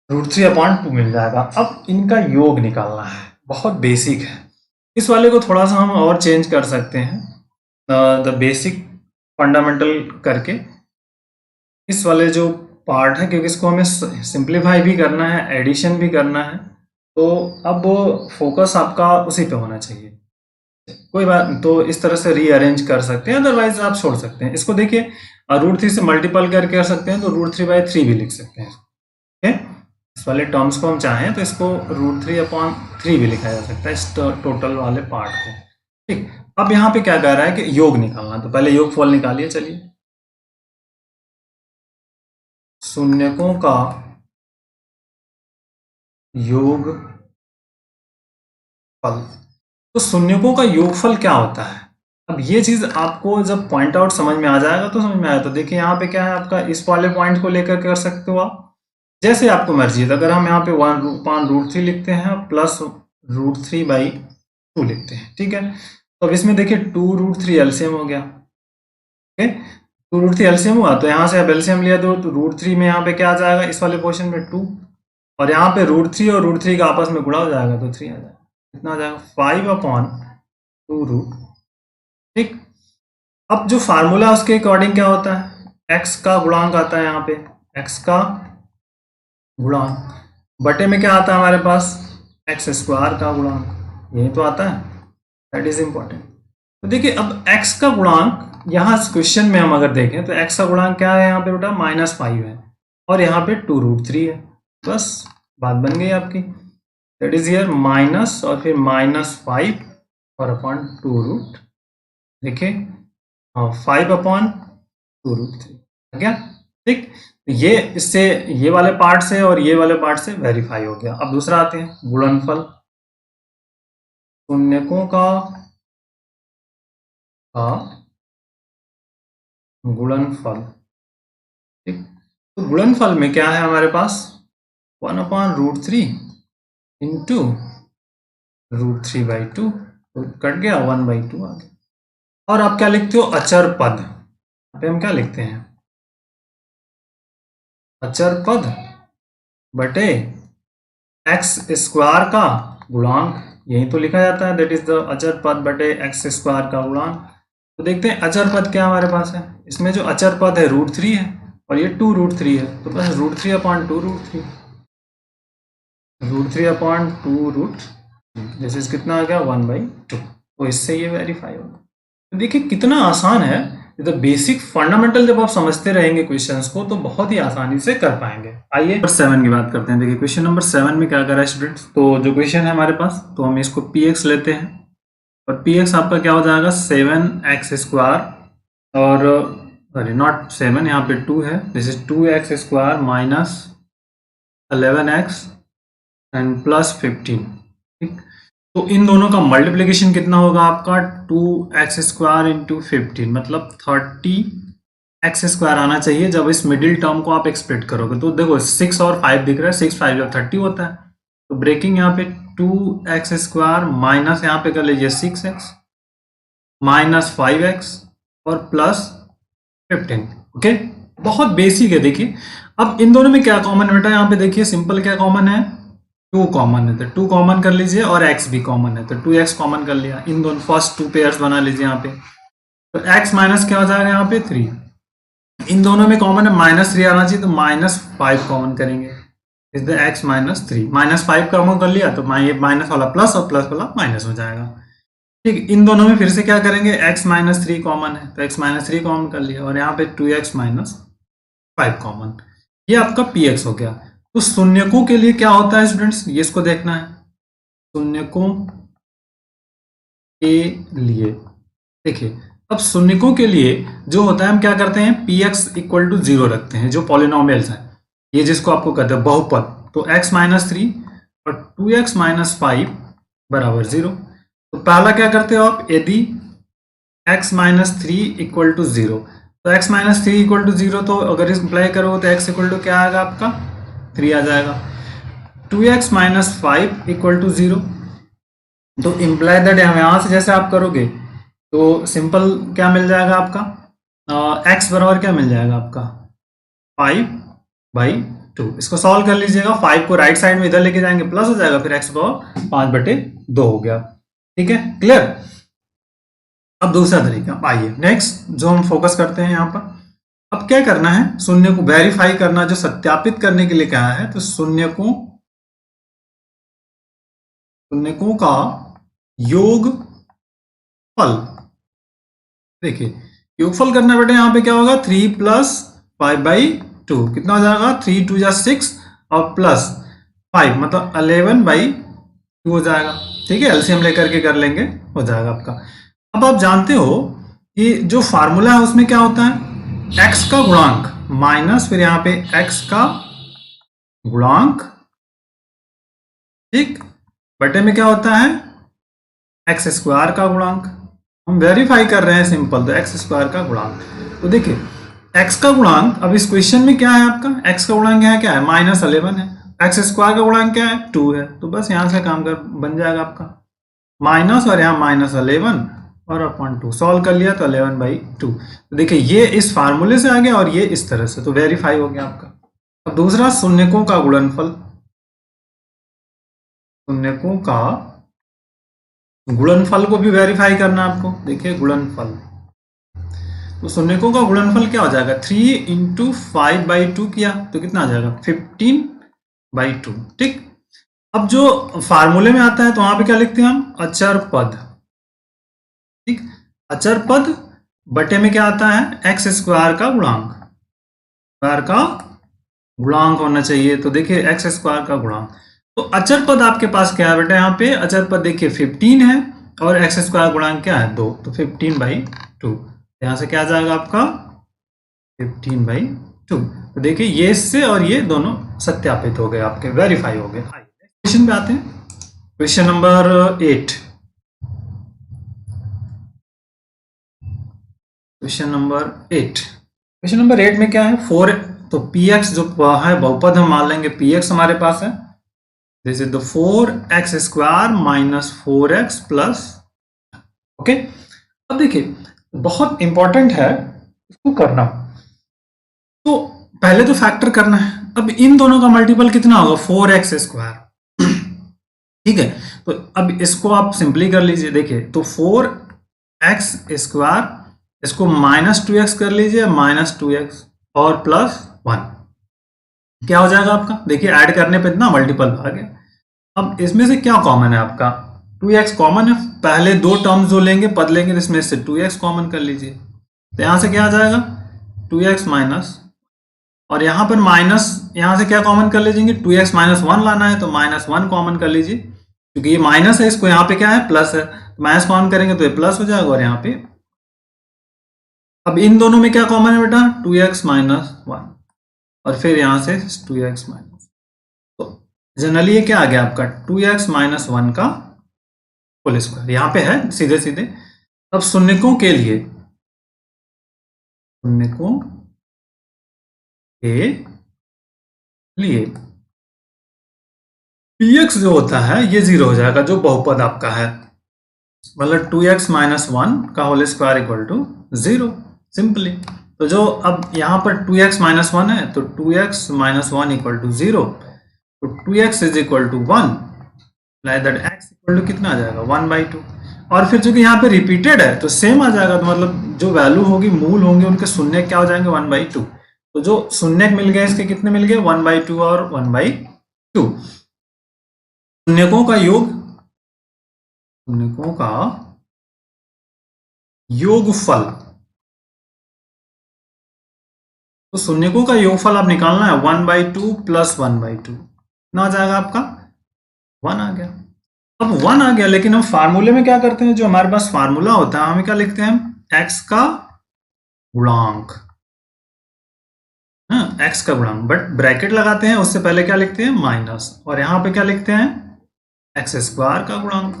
√3/2 मिल जाएगा। अब इनका योग निकालना है, बहुत बेसिक है। इस वाले को थोड़ा सा हम और चेंज कर सकते हैं, द बेसिक फंडामेंटल करके इस वाले जो पार्ट है, क्योंकि इसको हमें सिंप्लीफाई भी करना है, एडिशन भी करना है, तो अब फोकस आपका उसी पे होना चाहिए। कोई बात, तो इस तरह से रीअरेंज कर सकते हैं, अदरवाइज आप छोड़ सकते हैं इसको। देखिए √3 से मल्टीपल करके कर सकते हैं, तो √3/3 भी लिख सकते हैं। ठीक है, इस वाले टर्म्स को हम चाहें तो इसको √3/3 भी लिखा जा सकता है, इस टोटल वाले पार्ट को। ठीक, अब यहाँ पे क्या कह रहा है कि योग निकालना, तो पहले योगफल निकालिए। चलिए, शून्यकों का योगफल, तो शून्यकों का योगफल क्या होता है, अब ये चीज आपको जब पॉइंट आउट समझ में आ जाएगा तो समझ में आया। तो देखिए यहाँ पे क्या है आपका, इस वाले पॉइंट को लेकर कर सकते हो आप, जैसे आपको मर्जी है। तो अगर हम यहाँ पे 1/√3 लिखते हैं प्लस √3/2 लिखते हैं, ठीक है। तो अब इसमें देखिए 2√3 एलसीएम हो गया, ठीक है। 2√3 एलसीएम हुआ, तो यहाँ से अब एलसीएम लिया तो √3 में यहाँ पे क्या आ जाएगा, इस वाले पोर्शन में 2, और यहाँ पे √3 और √3 का आपस में गुणा हो जाएगा तो 3 आ जाएगा। कितना आ जाएगा, 5/2√। ठीक, अब जो फार्मूला उसके अकॉर्डिंग क्या होता है, x का गुणांक आता है, यहाँ पे x का गुणांक बटे में क्या आता है हमारे पास, x² का गुणांक, यही तो आता है, दैट इज इंपॉर्टेंट। तो देखिए अब x का गुणांक, यहाँ क्वेश्चन में हम अगर देखें तो x का गुणांक क्या है यहाँ पे बेटा, -5 है, और यहाँ पे 2√3 है, बस बात बन गई आपकी। दैट इज हियर माइनस और फिर -5 और अपॉन 2√, देखिए 5/2√3 क्या, ठीक। ये इससे ये वाले पार्ट से और ये वाले पार्ट से वेरीफाई हो गया। अब दूसरा आते हैं गुणनफल, शून्यकों का गुणनफल, ठीक। तो गुणनफल में क्या है हमारे पास, 1/√3 इंटू √3/2, तो कट गया, 1/2 आ गया। और आप क्या लिखते हो, अचर पद, यहाँ पे हम क्या लिखते हैं, अचर पद बटे x² का गुणांक, यही तो लिखा जाता है, दैट इज द अचर पद बटे x² का गुणांक। तो देखते हैं अचर पद क्या हमारे पास है, इसमें जो अचर पद है √3 है और ये 2√3 है, तो बस √3/2√3, √3/2√3, दिस इज कितना आ गया, 1/2। तो इससे ये वेरीफाई होगा। तो देखिए कितना आसान है, द बेसिक फंडामेंटल जब आप समझते रहेंगे क्वेश्चंस को तो बहुत ही आसानी से कर पाएंगे। आइए नंबर 7 की बात करते हैं। देखिए क्वेश्चन नंबर 7 में क्या कर रहा है स्टूडेंट्स, तो जो क्वेश्चन है हमारे पास, तो हम इसको px लेते हैं, और px आपका क्या हो जाएगा, 7x² और सॉरी नॉट 7, यहाँ पे 2 है, this is 2x² minus 11x and plus 15, ठीक। तो इन दोनों का मल्टीप्लिकेशन कितना होगा आपका, 2x² इंटू 15, मतलब 30x² आना चाहिए जब इस मिडिल टर्म को आप एक्सप्रेट करोगे। तो देखो 6 और 5 दिख रहा है, 6 5 जब 30 होता है, तो ब्रेकिंग यहाँ पे 2x² माइनस यहाँ पे कर लीजिए 6x माइनस 5x और प्लस 15, ओके। बहुत बेसिक है। देखिए अब इन दोनों में क्या कॉमन है बेटा, यहाँ पे देखिए सिंपल क्या कॉमन है, 2 कॉमन है, तो 2 कॉमन कर लीजिए, और x भी कॉमन है तो 2x कॉमन कर लिया, इन दोनों फर्स्ट 2 पेयर्स बना लीजिए यहाँ पे। तो x माइनस क्या हो जाएगा यहाँ पे 3, इन दोनों में कॉमन है -3 आना चाहिए, तो -5 कॉमन करेंगे, इज द x -3, -5 कॉमन कर लिया तो माइनस वाला प्लस और प्लस वाला माइनस हो जाएगा, ठीक। इन दोनों में फिर से क्या करेंगे, x -3 कॉमन है तो x -3 कॉमन कर लिया, और यहाँ पे 2x 5 कॉमन, ये आपका px हो गया। तो शून्यकों के लिए क्या होता है स्टूडेंट्स, ये इसको देखना है। शून्यकों के लिए देखिए, अब शून्यकों के लिए जो होता है हम क्या करते हैं, px इक्वल टू 0 रखते हैं, जो पॉलिनोमियल्स है, ये जिसको आपको कहते हैं बहुपद। तो x माइनस 3 और 2x माइनस 5 बराबर 0। तो पहला क्या करते हो आप, यदि x माइनस 3 इक्वल टू 0, तो x माइनस 3 इक्वल टू 0, तो अगर इम्प्लाई करोगे तो x इक्वल टू क्या आएगा आपका, 3 आ जाएगा। 2x माइनस 5 इक्वल टू 0, तो इम्प्लाई दैट यहाँ से जैसे आप करोगे तो सिंपल क्या मिल जाएगा आपका, x बराबर क्या मिल जाएगा आपका, 5/2। इसको सॉल्व कर लीजिएगा, 5 को राइट साइड में इधर लेके जाएंगे प्लस हो जाएगा, फिर x पावर 5/2 हो गया। ठीक है, क्लियर। अब दूसरा तरीका, आइए नेक्स्ट जो हम फोकस करते हैं यहाँ पर। अब क्या करना है, शून्य को वेरीफाई करना, जो सत्यापित करने के लिए क्या है, तो शून्यकों का योगफल। देखिए योगफल करना बेटा, यहाँ पे क्या होगा, 3 प्लस 5/2 कितना हो जाएगा, 3 2 जा 6 और प्लस 5 मतलब 11/2 हो जाएगा। ठीक है, एलसीएम लेकर के कर लेंगे, हो जाएगा आपका। अब आप जानते हो कि जो फार्मूला है उसमें क्या होता है, x का गुणांक माइनस फिर यहाँ पे x का गुणांक, ठीक, बटे में क्या होता है, एक्स स्क्वायर का गुणांक। हम वेरीफाई कर रहे हैं सिंपल, तो एक्स स्क्वायर का गुणांक। तो देखिए x का गुणांक, अब इस क्वेश्चन में क्या है आपका, x का गुणांक यहाँ क्या है, -11 है, एक्स स्क्वायर का गुणांक क्या है, 2 है। तो बस यहाँ से काम कर बन जाएगा आपका माइनस और यहाँ -11 और अपॉन 2, सॉल्व कर लिया तो 11/2। तो देखिए ये इस फार्मूले से आ गया और ये इस तरह से, तो वेरीफाई हो गया आपका। अब दूसरा, शून्यकों का गुणनफल। शून्यकों का गुणनफल को भी वेरीफाई करना आपको। देखिए गुणनफल, तो शून्यकों का गुणनफल क्या हो जाएगा, 3 × 5/2 किया तो कितना आ जाएगा, 15/2। ठीक, अब जो फार्मूले में आता है तो वहां पे क्या लिखते हैं हम, अचर पद। ठीक, अचर पद बटे में क्या आता है, एक्स स्क्वायर का गुणांक, स्क्वायर का गुणांक होना चाहिए। तो देखिए एक्स स्क्वायर का गुणांक, तो अचर पद आपके पास क्या है बेटा, यहाँ पे अचर पद देखिए 15 है और एक्स स्क्वायर गुणांक क्या है, 2, तो 15/2। यहाँ से क्या आ जाएगा आपका 15/2। तो देखिए ये इससे और ये दोनों सत्यापित हो गए आपके, वेरीफाई हो गए। क्वेश्चन पे आते हैं, question number 8। Question number 8, question number 8 में क्या है, 4, तो px जो है बहुपद हम मान लेंगे, px हमारे पास है, this is the 4x² minus 4x plus. Okay, अब देखिए बहुत इंपॉर्टेंट है इसको करना, तो पहले तो फैक्टर करना है। अब इन दोनों का मल्टीपल कितना होगा, 4x²। ठीक है, तो अब इसको आप सिंपली कर लीजिए। देखिए तो 4x², इसको -2x कर लीजिए, -2x और +1, क्या हो जाएगा आपका, देखिए ऐड करने पे इतना मल्टीपल आ गया। अब इसमें से क्या कॉमन है आपका, 2x कॉमन है, पहले दो टर्म्स जो लेंगे पद लेंगे, इसमें से 2x कॉमन कर लीजिए, तो यहां से क्या आ जाएगा 2x माइनस, और यहाँ पर माइनस, यहाँ से क्या कॉमन कर लीजिए, 2x -1 लाना है तो -1 कॉमन कर लीजिए, क्योंकि ये माइनस है, इसको यहाँ पे क्या है प्लस है, तो माइनस कॉमन करेंगे तो ये प्लस हो जाएगा, और यहाँ पे अब इन दोनों में क्या कॉमन है बेटा, 2x -1 और फिर यहाँ से 2x माइनस, तो जनरली ये क्या आ गया आपका 2x -1 का होल स्क्वायर, यहाँ पे है सीधे सीधे। अब शून्यकों के लिए, शून्यकों के लिए px जो होता है ये 0 हो जाएगा, जो बहुपद आपका है, मतलब 2x -1 का whole square equal to 0 simply. तो जो अब यहाँ पर 2x -1 है, तो 2x -1 इक्वल टू 0, तो 2x is equal to 1, like that x equal to कितना आ जाएगा 1/2, और फिर चूंकि यहाँ पे रिपीटेड है तो सेम आ जाएगा, तो मतलब जो वैल्यू होगी मूल होंगे उनके शून्य क्या हो जाएंगे 1/2, तो जो शून्य मिल गए इसके कितने मिल गए 1/2 और 1/2। शून्यकों का योग, शून्यकों का योगफल, तो शून्यकों का योगफल आप निकालना है 1/2 प्लस 1/2 ना आ जाएगा आपका 1 आ गया। अब 1 आ गया, लेकिन हम फार्मूले में क्या करते हैं, जो हमारे पास फार्मूला होता है हमें क्या लिखते हैं, x का गुणांक, हाँ x का गुणांक, बट ब्रैकेट लगाते हैं उससे पहले क्या लिखते हैं माइनस, और यहां पे क्या लिखते हैं x² का गुणांक।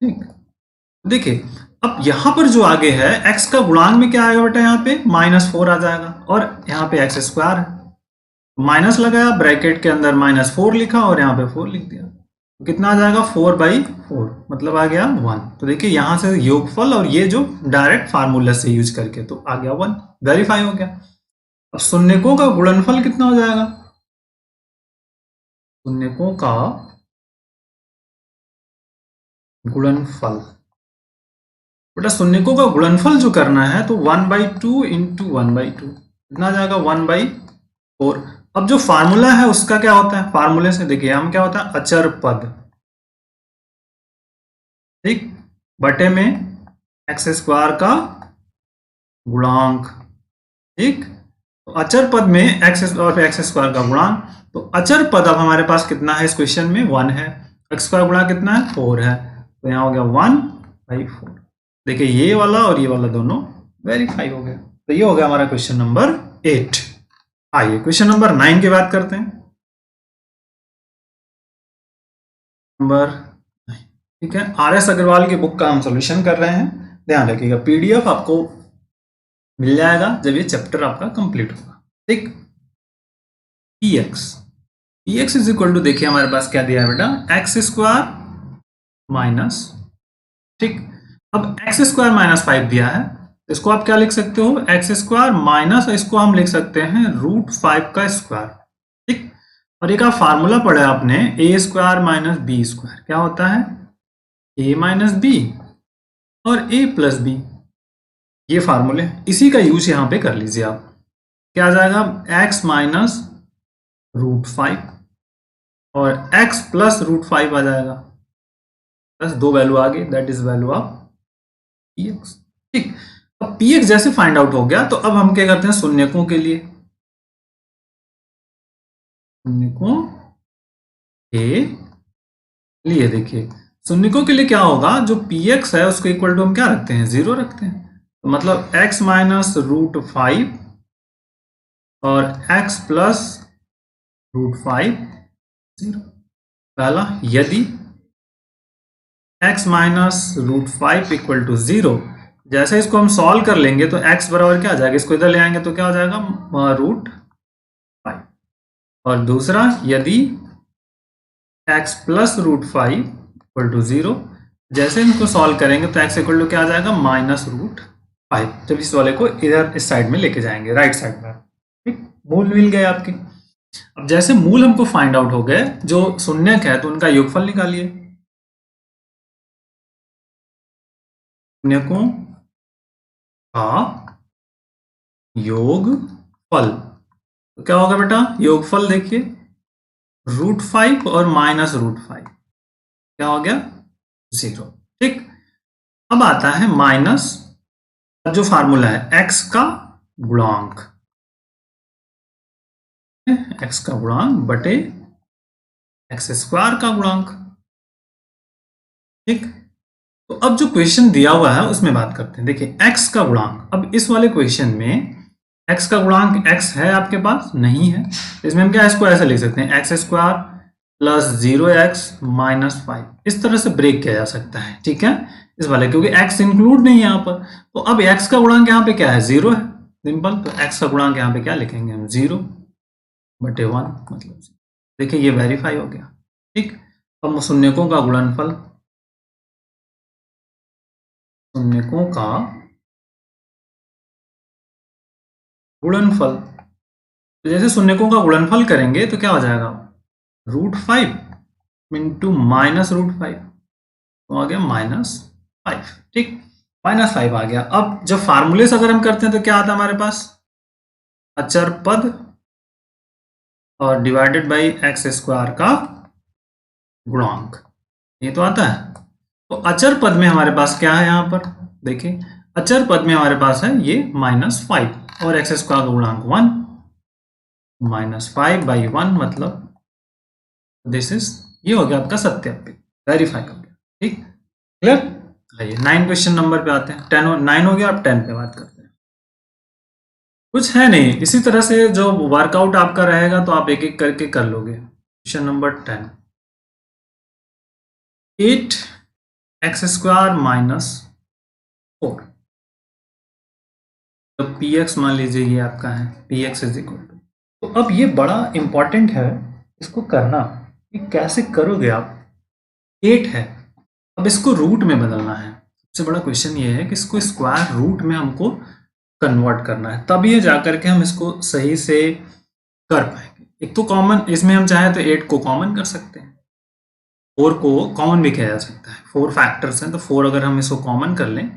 ठीक, देखिए अब यहां पर जो आगे है x का गुणांक में क्या आएगा बेटा, यहाँ पे -4 आ जाएगा, और यहाँ पे x² है, माइनस लगाया, ब्रैकेट के अंदर -4 लिखा और यहाँ पे 4 लिख दिया, तो कितना आ जाएगा 4/4, मतलब आ गया 1। तो देखिए यहां से योगफल और ये जो डायरेक्ट फार्मूला से यूज करके तो आ गया 1, वेरीफाई हो गया। अब शून्यकों का गुणनफल कितना हो जाएगा, शून्यकों का गुणनफल, बेटा शून्यकों का गुणनफल जो करना है तो 1/2 इंटू 1/2 कितना आ जाएगा 1/4। अब जो फार्मूला है उसका क्या होता है, फार्मूले से देखिए हम क्या होता है अचर पद, ठीक, बटे में x² का गुणांक, ठीक, तो अचर पद में x और x² का गुणांक, तो अचर पद अब हमारे पास कितना है इस क्वेश्चन में 1 है, x² गुणा कितना है 4 है, तो यहाँ हो गया 1/4। देखिए ये वाला और ये वाला दोनों वेरीफाई हो गया। तो ये हो गया हमारा क्वेश्चन नंबर 8। आइए क्वेश्चन नंबर 9 की बात करते हैं। नंबर 9, ठीक है, RS अग्रवाल की बुक का हम सॉल्यूशन कर रहे हैं। ध्यान रखिएगा PDF आपको मिल जाएगा जब ये चैप्टर आपका कंप्लीट होगा। ठीक, px इज इक्वल टू, देखिए हमारे पास क्या दिया है बेटा x² माइनस, ठीक, अब x² -5 दिया है, इसको आप क्या लिख सकते हो x² माइनस, इसको हम लिख सकते हैं √5 का स्क्वायर। ठीक, और एक आप फार्मूला पढ़ा है आपने a² माइनस b², क्या होता है a माइनस बी और a प्लस बी, ये फार्मूले, इसी का यूज यहां पे कर लीजिए आप। क्या आ जाएगा x माइनस √5 और x प्लस √5 आ जाएगा, प्लस 2 वैल्यू आ गई, that is value of px। ठीक, अब px जैसे फाइंड आउट हो गया तो अब हम क्या करते हैं शून्यकों के लिए, शून्यकों के लिए देखिए शून्यकों के लिए क्या होगा, जो px है उसको इक्वल टू हम क्या रखते हैं 0 रखते हैं, तो मतलब x माइनस √5 और x प्लस √5 0। पहला, यदि x माइनस √5 इक्वल टू 0, जैसे इसको हम सॉल्व कर लेंगे तो x बराबर क्या आ जाएगा, इसको इधर ले आएंगे तो क्या हो जाएगा √5। और दूसरा, यदि x प्लस √5 इक्वल टू 0, जैसे इनको सॉल्व करेंगे तो x इक्वल टू क्या आ जाएगा -√5, जब इस वाले को इधर इस साइड में लेके जाएंगे राइट साइड में। ठीक, मूल मिल गए आपके। अब जैसे मूल हमको फाइंड आउट हो गए, जो शून्यक है तो उनका योगफल निकालिए, शून्यकों का योगफल, तो क्या होगा बेटा योगफल, देखिए √5 और -√5 क्या हो गया 0। ठीक, अब आता है माइनस, जो फार्मूला है x का गुणांक, x का गुणांक बटे x² का गुणांक। ठीक, तो अब जो क्वेश्चन दिया हुआ है उसमें बात करते हैं। देखिए x का गुणांक, अब इस वाले क्वेश्चन में x का गुणांक x है आपके पास नहीं है, इसमें हम क्या इसको ऐसे लिख सकते हैं x² प्लस 0x माइनस 5, इस तरह से ब्रेक किया जा सकता है। ठीक है, इस वाले क्योंकि x इंक्लूड नहीं है यहाँ पर, तो अब x का गुणांक यहाँ पे क्या है 0 है, सिंपल, तो x का गुणांक यहाँ पे क्या लिखेंगे हम 0 बटे 1, मतलब देखिए ये वेरीफाई हो गया। ठीक, अब शून्यकों का गुणनफल, शून्यकों का गुणनफल, तो जैसे शून्यकों का गुणनफल करेंगे तो क्या हो जाएगा √5 इंटू -√5, तो आ गया -5। ठीक, -5 आ गया। अब जब फार्मूले से अगर हम करते हैं तो क्या आता है हमारे पास अचर पद और डिवाइडेड बाई x² का गुणांक, ये तो आता है। तो अचर पद में हमारे पास क्या है, यहाँ पर देखिए अचर पद में हमारे पास है ये -5, और एक्स स्क्वायर का गुणांक 1 माइनस 5/1 मतलब दिस इज, ये हो गया आपका सत्यापित, वेरीफाई हो गया। ठीक, क्लियर। आइए 9 क्वेश्चन नंबर पे आते हैं। 9 हो गया, अब 10 पे बात करते हैं। कुछ है नहीं, इसी तरह से जो वर्कआउट आपका रहेगा तो आप एक एक करके कर लोगे। क्वेश्चन नंबर 10, 8x² माइनस 4, तो px मान लीजिए ये आपका है, px इज इक्वल टू, तो अब ये बड़ा इंपॉर्टेंट है इसको करना कि कैसे करोगे आप। 8 है, अब इसको रूट में बदलना है। सबसे बड़ा क्वेश्चन ये है कि इसको स्क्वायर रूट में हमको कन्वर्ट करना है, तब ये जाकर के हम इसको सही से कर पाएंगे। एक तो कॉमन, इसमें हम चाहे तो 8 को कॉमन कर सकते हैं, 4 को कॉमन भी किया जा सकता है। 4 फैक्टर्स हैं तो 4 अगर हम इसको कॉमन कर लें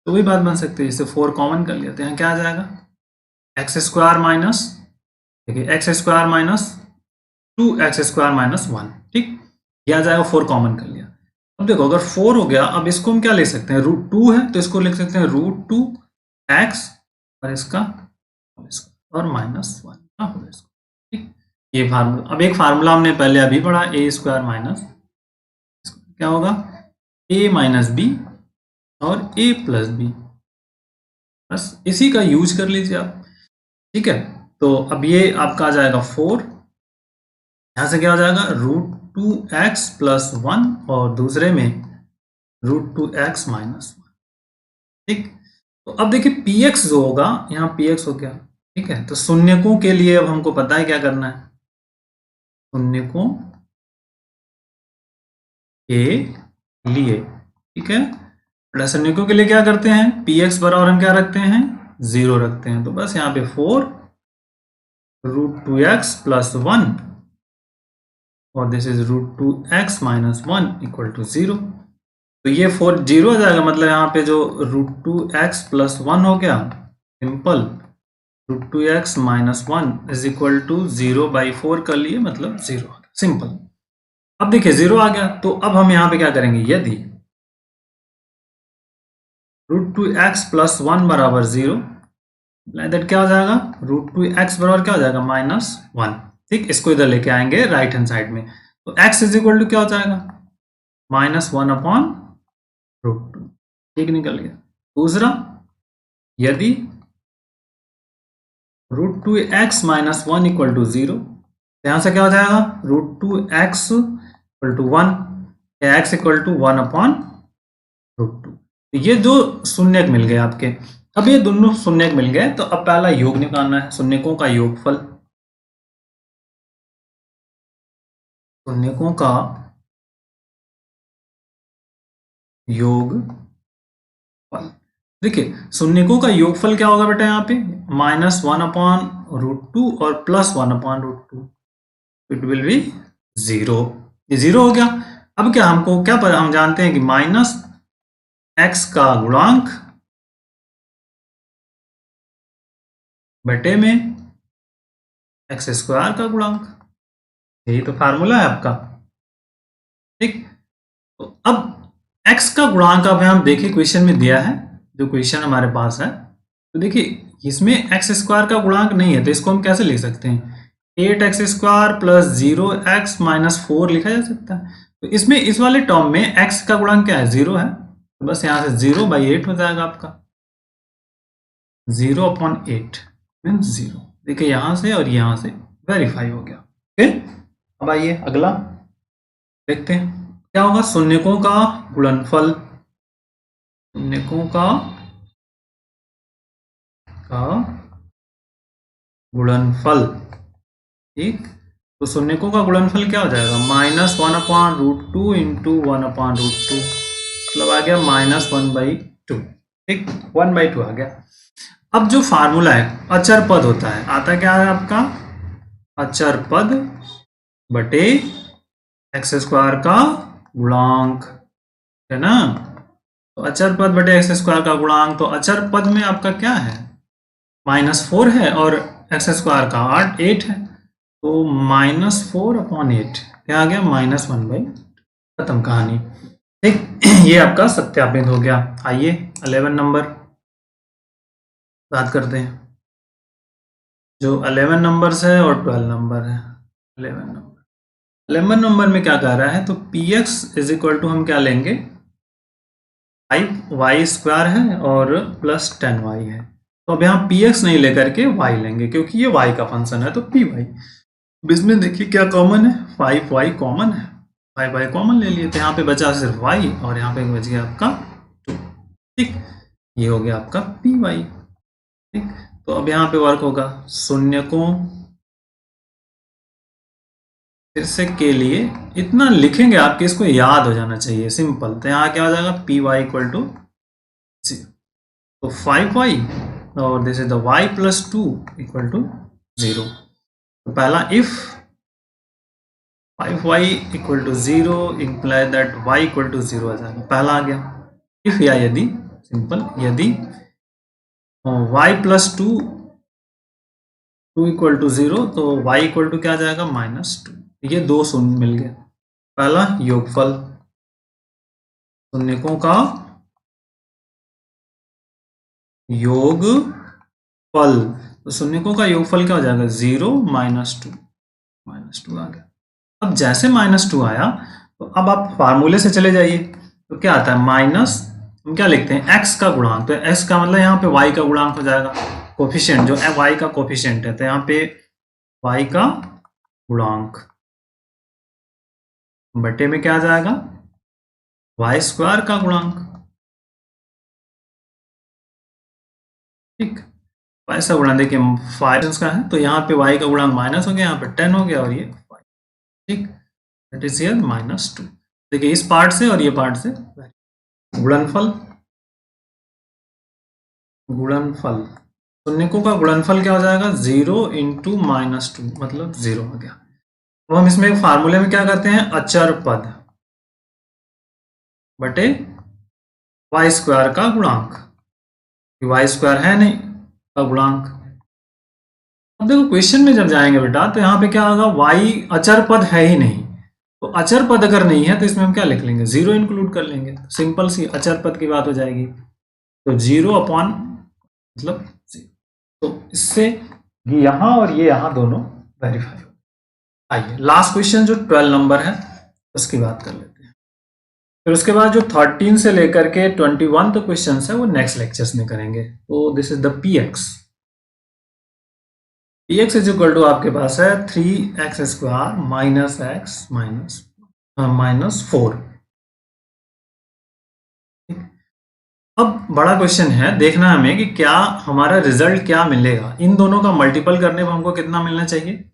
तो वही बात बन सकती है। जैसे 4 कॉमन कर लिया तो यहाँ क्या आ जाएगा, x² माइनस, देखिए x² माइनस 2x² माइनस 1। ठीक, यह आ जाएगा, 4 कॉमन कर लिया। अब देखो अगर 4 हो गया, अब इसको हम क्या लिख सकते हैं, √2 है तो इसको लिख सकते हैं √2x और इसका और माइनस 1 का होल स्क्वायर। ठीक, ये फार्मूला। अब एक फार्मूला हमने पहले अभी पढ़ा, a² माइनस, क्या होगा a माइनस बी और a प्लस बी, बस इसी का यूज कर लीजिए आप। ठीक है, तो अब ये आपका आ जाएगा 4, यहां से क्या हो जाएगा √2x प्लस 1 और दूसरे में √2x माइनस 1। ठीक, तो अब देखिए px जो होगा, यहाँ px हो गया। ठीक है, तो शून्यकों के लिए अब हमको पता है क्या करना है, शून्यकों के लिए। ठीक है, शून्यकों के लिए क्या करते हैं, px बराबर हम क्या रखते हैं, 0 रखते हैं। तो बस यहाँ पे 4 √2x प्लस 1 और this is √2x minus 1 equal to 0। तो ये 4 0 आ जाएगा, मतलब यहाँ पे जो √2x प्लस 1 हो गया, simple √2x minus 1 is equal to 0/4 कर लिए, मतलब 0, सिंपल। अब देखिए 0 आ गया, तो अब हम यहाँ पे क्या करेंगे, यदि √2x प्लस 1 बराबर 0, दैट क्या हो जाएगा, √2x बराबर क्या हो जाएगा, -1। ठीक, इसको इधर लेके आएंगे राइट हैंड साइड में, तो x इज इक्वल टू क्या हो जाएगा, -1/√2। ठीक, निकल गया। दूसरा, यदि √2x माइनस 1 इक्वल टू 0, यहां से क्या हो जाएगा, √2x इक्वल टू 1 या x इक्वल टू 1/√2। ये दो शून्यक मिल गए आपके। अब ये दोनों शून्यक मिल गए, तो अब पहला योग निकालना है, शून्यकों का योगफल। शून्यकों का योगफल, देखिए शून्यकों का योगफल क्या होगा बेटा, यहाँ पे -1/√2 और +1/√2, इट विल बी 0। ये 0 हो गया। अब क्या हमको क्या पता, हम जानते हैं कि -x का गुणांक बटे में x² का गुणांक, यही तो फार्मूला है आपका। ठीक, तो अब x का गुणांक अब हम देखिए क्वेश्चन में दिया है, जो क्वेश्चन हमारे पास है, तो देखिए इसमें x² का गुणांक नहीं है, तो इसको हम कैसे लिख सकते हैं, 8x² प्लस 0x माइनस 4 लिखा जा सकता है। तो इसमें इस वाले टर्म में x का गुणांक क्या है, 0 है, तो बस यहाँ से 0/8 हो जाएगा आपका, 0/8 मीन्स 0। देखिए यहाँ से और यहाँ से वेरीफाई हो गया। फिर अब आइए अगला देखते हैं क्या होगा, शून्यकों का गुणनफल। शून्यकों का गुणनफल, ठीक, तो शून्यकों का गुणनफल क्या हो जाएगा, -1/√2 इंटू 1/√2, मतलब आ गया -1/2। ठीक, 1/2 आ गया। अब जो फार्मूला है अचर पद होता है, आता क्या है आपका, अचर पद बटे x² का गुणांक, है ना। तो अचर पद बटे x² का गुणांक, तो अचर पद में आपका क्या है, -4 है और x² का 8 है, तो -4/8 क्या आ गया, -1/2, खत्म कहानी। ठीक, ये आपका सत्यापित हो गया। आइए 11 नंबर बात करते हैं। जो 11 नंबर्स है और 12 नंबर है। 11 नंबर में क्या कह रहा है, तो px इज इक्वल टू हम क्या लेंगे, 5y² है और प्लस 10y है। तो अब यहाँ px नहीं लेकर के y लेंगे क्योंकि ये y का फंक्शन है, तो py। इसमें देखिए क्या कॉमन है, 5y कॉमन है, 5y कॉमन ले लिए, तो यहाँ पे बचा सिर्फ y और यहाँ पे बच गया आपका 2। ठीक, ये हो गया आपका py। ठीक, तो अब यहाँ पे वर्क होगा, शून्य को फिर से के लिए इतना लिखेंगे आपके, इसको याद हो जाना चाहिए, सिंपल। तो यहाँ क्या हो जाएगा, py इक्वल टू 0, तो 5y और this is the y plus 2 equal to 0। तो पहला if 5y equal to 0 imply that y equal to 0 आ जाएगा, पहला आ गया। इफ या यदि, सिंपल, यदि y प्लस 2 इक्वल टू 0, तो y इक्वल टू क्या आ जाएगा, -2। ये दो शून्य मिल गए। पहला योगफल, शून्यकों का योगफल, तो शून्यकों का योगफल क्या हो जाएगा, 0 -2 आ गया। अब जैसे -2 आया, तो अब आप फार्मूले से चले जाइए, तो क्या आता है, माइनस, हम क्या लिखते हैं, x का गुणांक, तो x का मतलब यहाँ पे y का गुणांक हो जाएगा, कोफिशिएंट जो y का कोफिशिएंट है, तो यहाँ पे y का गुणांक बटे में क्या आ जाएगा, y² का गुणांक। ठीक, y का गुणांक देखिए 5 का है, तो यहाँ पे y का गुणांक माइनस हो गया, यहाँ पे 10 हो गया और ये 5। ठीक, दैट इज हियर -2। देखिए इस पार्ट से और ये पार्ट से गुणनफल, शून्यकों का गुणनफल क्या हो जाएगा, 0 × -2 मतलब 0 हो गया। तो हम इसमें फार्मूले में क्या करते हैं, अचर पद बटे y² का गुणांक, y² है नहीं का गुणांक। अब देखो क्वेश्चन में जब जाएंगे बेटा, तो यहाँ पे क्या होगा, y अचर पद है ही नहीं, तो अचर पद अगर नहीं है तो इसमें हम क्या लिख लेंगे, 0 इंक्लूड कर लेंगे, सिंपल सी अचर पद की बात हो जाएगी। तो 0 अपॉन मतलब 0, तो इससे यहाँ और ये यहाँ दोनों वेरीफाई हो। आइए लास्ट क्वेश्चन जो 12 नंबर है उसकी बात कर लेते हैं, फिर उसके बाद जो 13 से लेकर के 21 तो क्वेश्चन है वो नेक्स्ट लेक्चर्स में करेंगे। तो this is the px is equal to आपके पास है 3x² माइनस x माइनस 4। अब बड़ा क्वेश्चन है, देखना हमें कि क्या हमारा रिजल्ट क्या मिलेगा, इन दोनों का मल्टीपल करने पर हमको कितना मिलना चाहिए,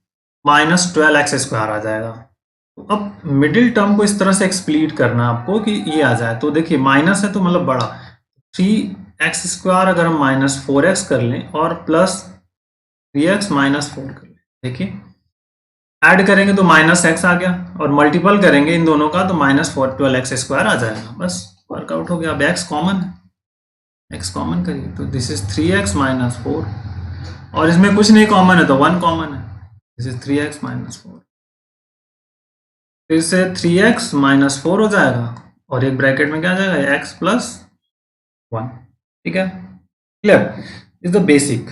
-12x² आ जाएगा। तो अब मिडिल टर्म को इस तरह से एक्सप्लीट करना आपको कि ये आ जाए, तो देखिए माइनस है तो मतलब बड़ा, 3x² अगर हम -4x कर लें और प्लस 3x -4 कर लें, देखिए ऐड करेंगे तो -x आ गया और मल्टीपल करेंगे इन दोनों का तो -12x² आ जाएगा, बस वर्कआउट हो गया। अब x कॉमन है, x कॉमन करिए, तो दिस इज 3x -4 और इसमें कुछ नहीं कॉमन है तो 1 कॉमन है, दिस इज 3x -4, फिर से 3x -4 हो जाएगा और एक ब्रैकेट में क्या आ जाएगा, x + 1। ठीक है, क्लियर, इज द बेसिक।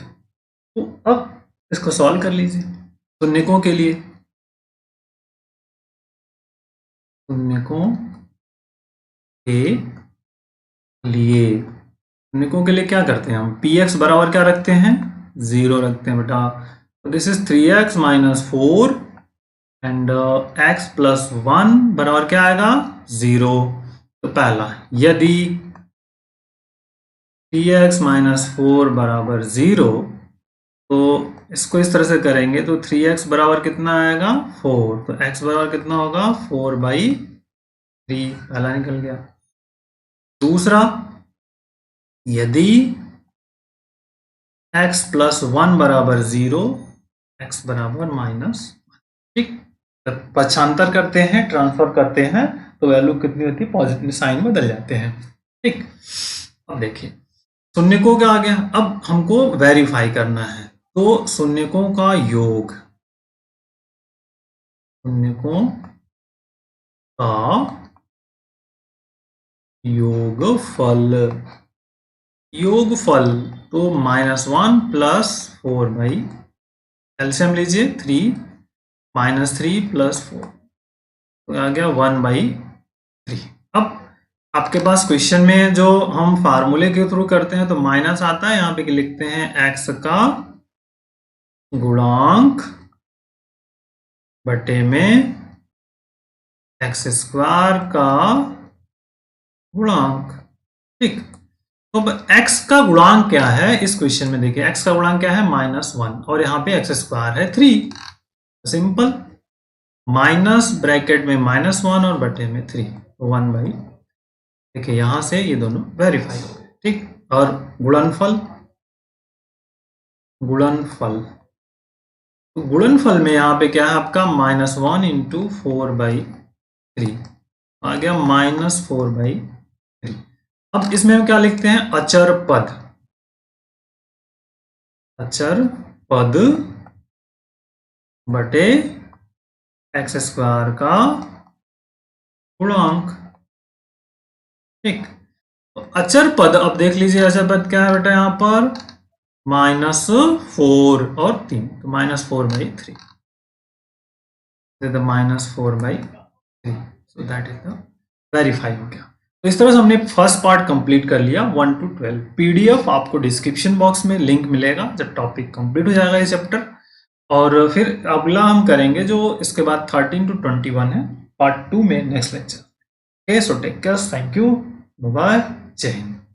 तो अब इसको सॉल्व कर लीजिए शून्यकों के लिए, शून्यकों के लिए क्या करते हैं हम, px बराबर क्या रखते हैं, 0 रखते हैं बेटा। तो this is 3x -4 and x + 1 बराबर क्या आएगा, 0। तो पहला, यदि 3x -4 बराबर 0, तो इसको इस तरह से करेंगे तो 3x बराबर कितना आएगा, 4, तो x बराबर कितना होगा, 4/3, पहला निकल गया। दूसरा, यदि x + 1 बराबर 0, x बराबर -1, ठीक, पक्षांतर करते हैं, ट्रांसफर करते हैं तो वैल्यू कितनी होती है, पॉजिटिव साइन बदल जाते हैं। ठीक, अब देखिए शून्यकों क्या आ गया, अब हमको वेरीफाई करना है, तो शून्यकों का योग, शून्यकों का योगफल, तो -1 + 4/3 एलसीएम लीजिए 3 माइनस 3 प्लस 4 तो आ गया 1/3। अब आपके पास क्वेश्चन में जो हम फार्मूले के थ्रू करते हैं तो माइनस आता है, यहाँ पे लिखते हैं x का गुणांक बटे में x स्क्वायर का गुणांक। ठीक, तो x का गुणांक क्या है इस क्वेश्चन में? देखिए x का गुणांक क्या है -1 और यहाँ पे x स्क्वायर है 3। सिंपल, माइनस ब्रैकेट में -1 और बटे में 3 तो 1/। देखिए यहां से ये दोनों वेरीफाई हो गए। ठीक, और गुणनफल तो गुणनफल में यहाँ पे क्या है आपका -1 इंटू 4/3 आ गया -4/3। अब इसमें हम क्या लिखते हैं? अचर पद बटे x स्क्वायर का गुणांक। ठीक, तो अचर पद, अब देख लीजिए अचर पद क्या है बेटा यहाँ पर -4 और 3 तो -4/3 -4/3 so that is the verify हो गया। तो इस तरह से हमने फर्स्ट पार्ट कंप्लीट कर लिया 1 to 12। पीडीएफ आपको डिस्क्रिप्शन बॉक्स में लिंक मिलेगा जब टॉपिक कंप्लीट हो जाएगा ये चैप्टर। और फिर अगला हम करेंगे जो इसके बाद 13 to 21 है, पार्ट 2 में next lecture. Okay, so take care, thank you, bye bye, जय हिंद।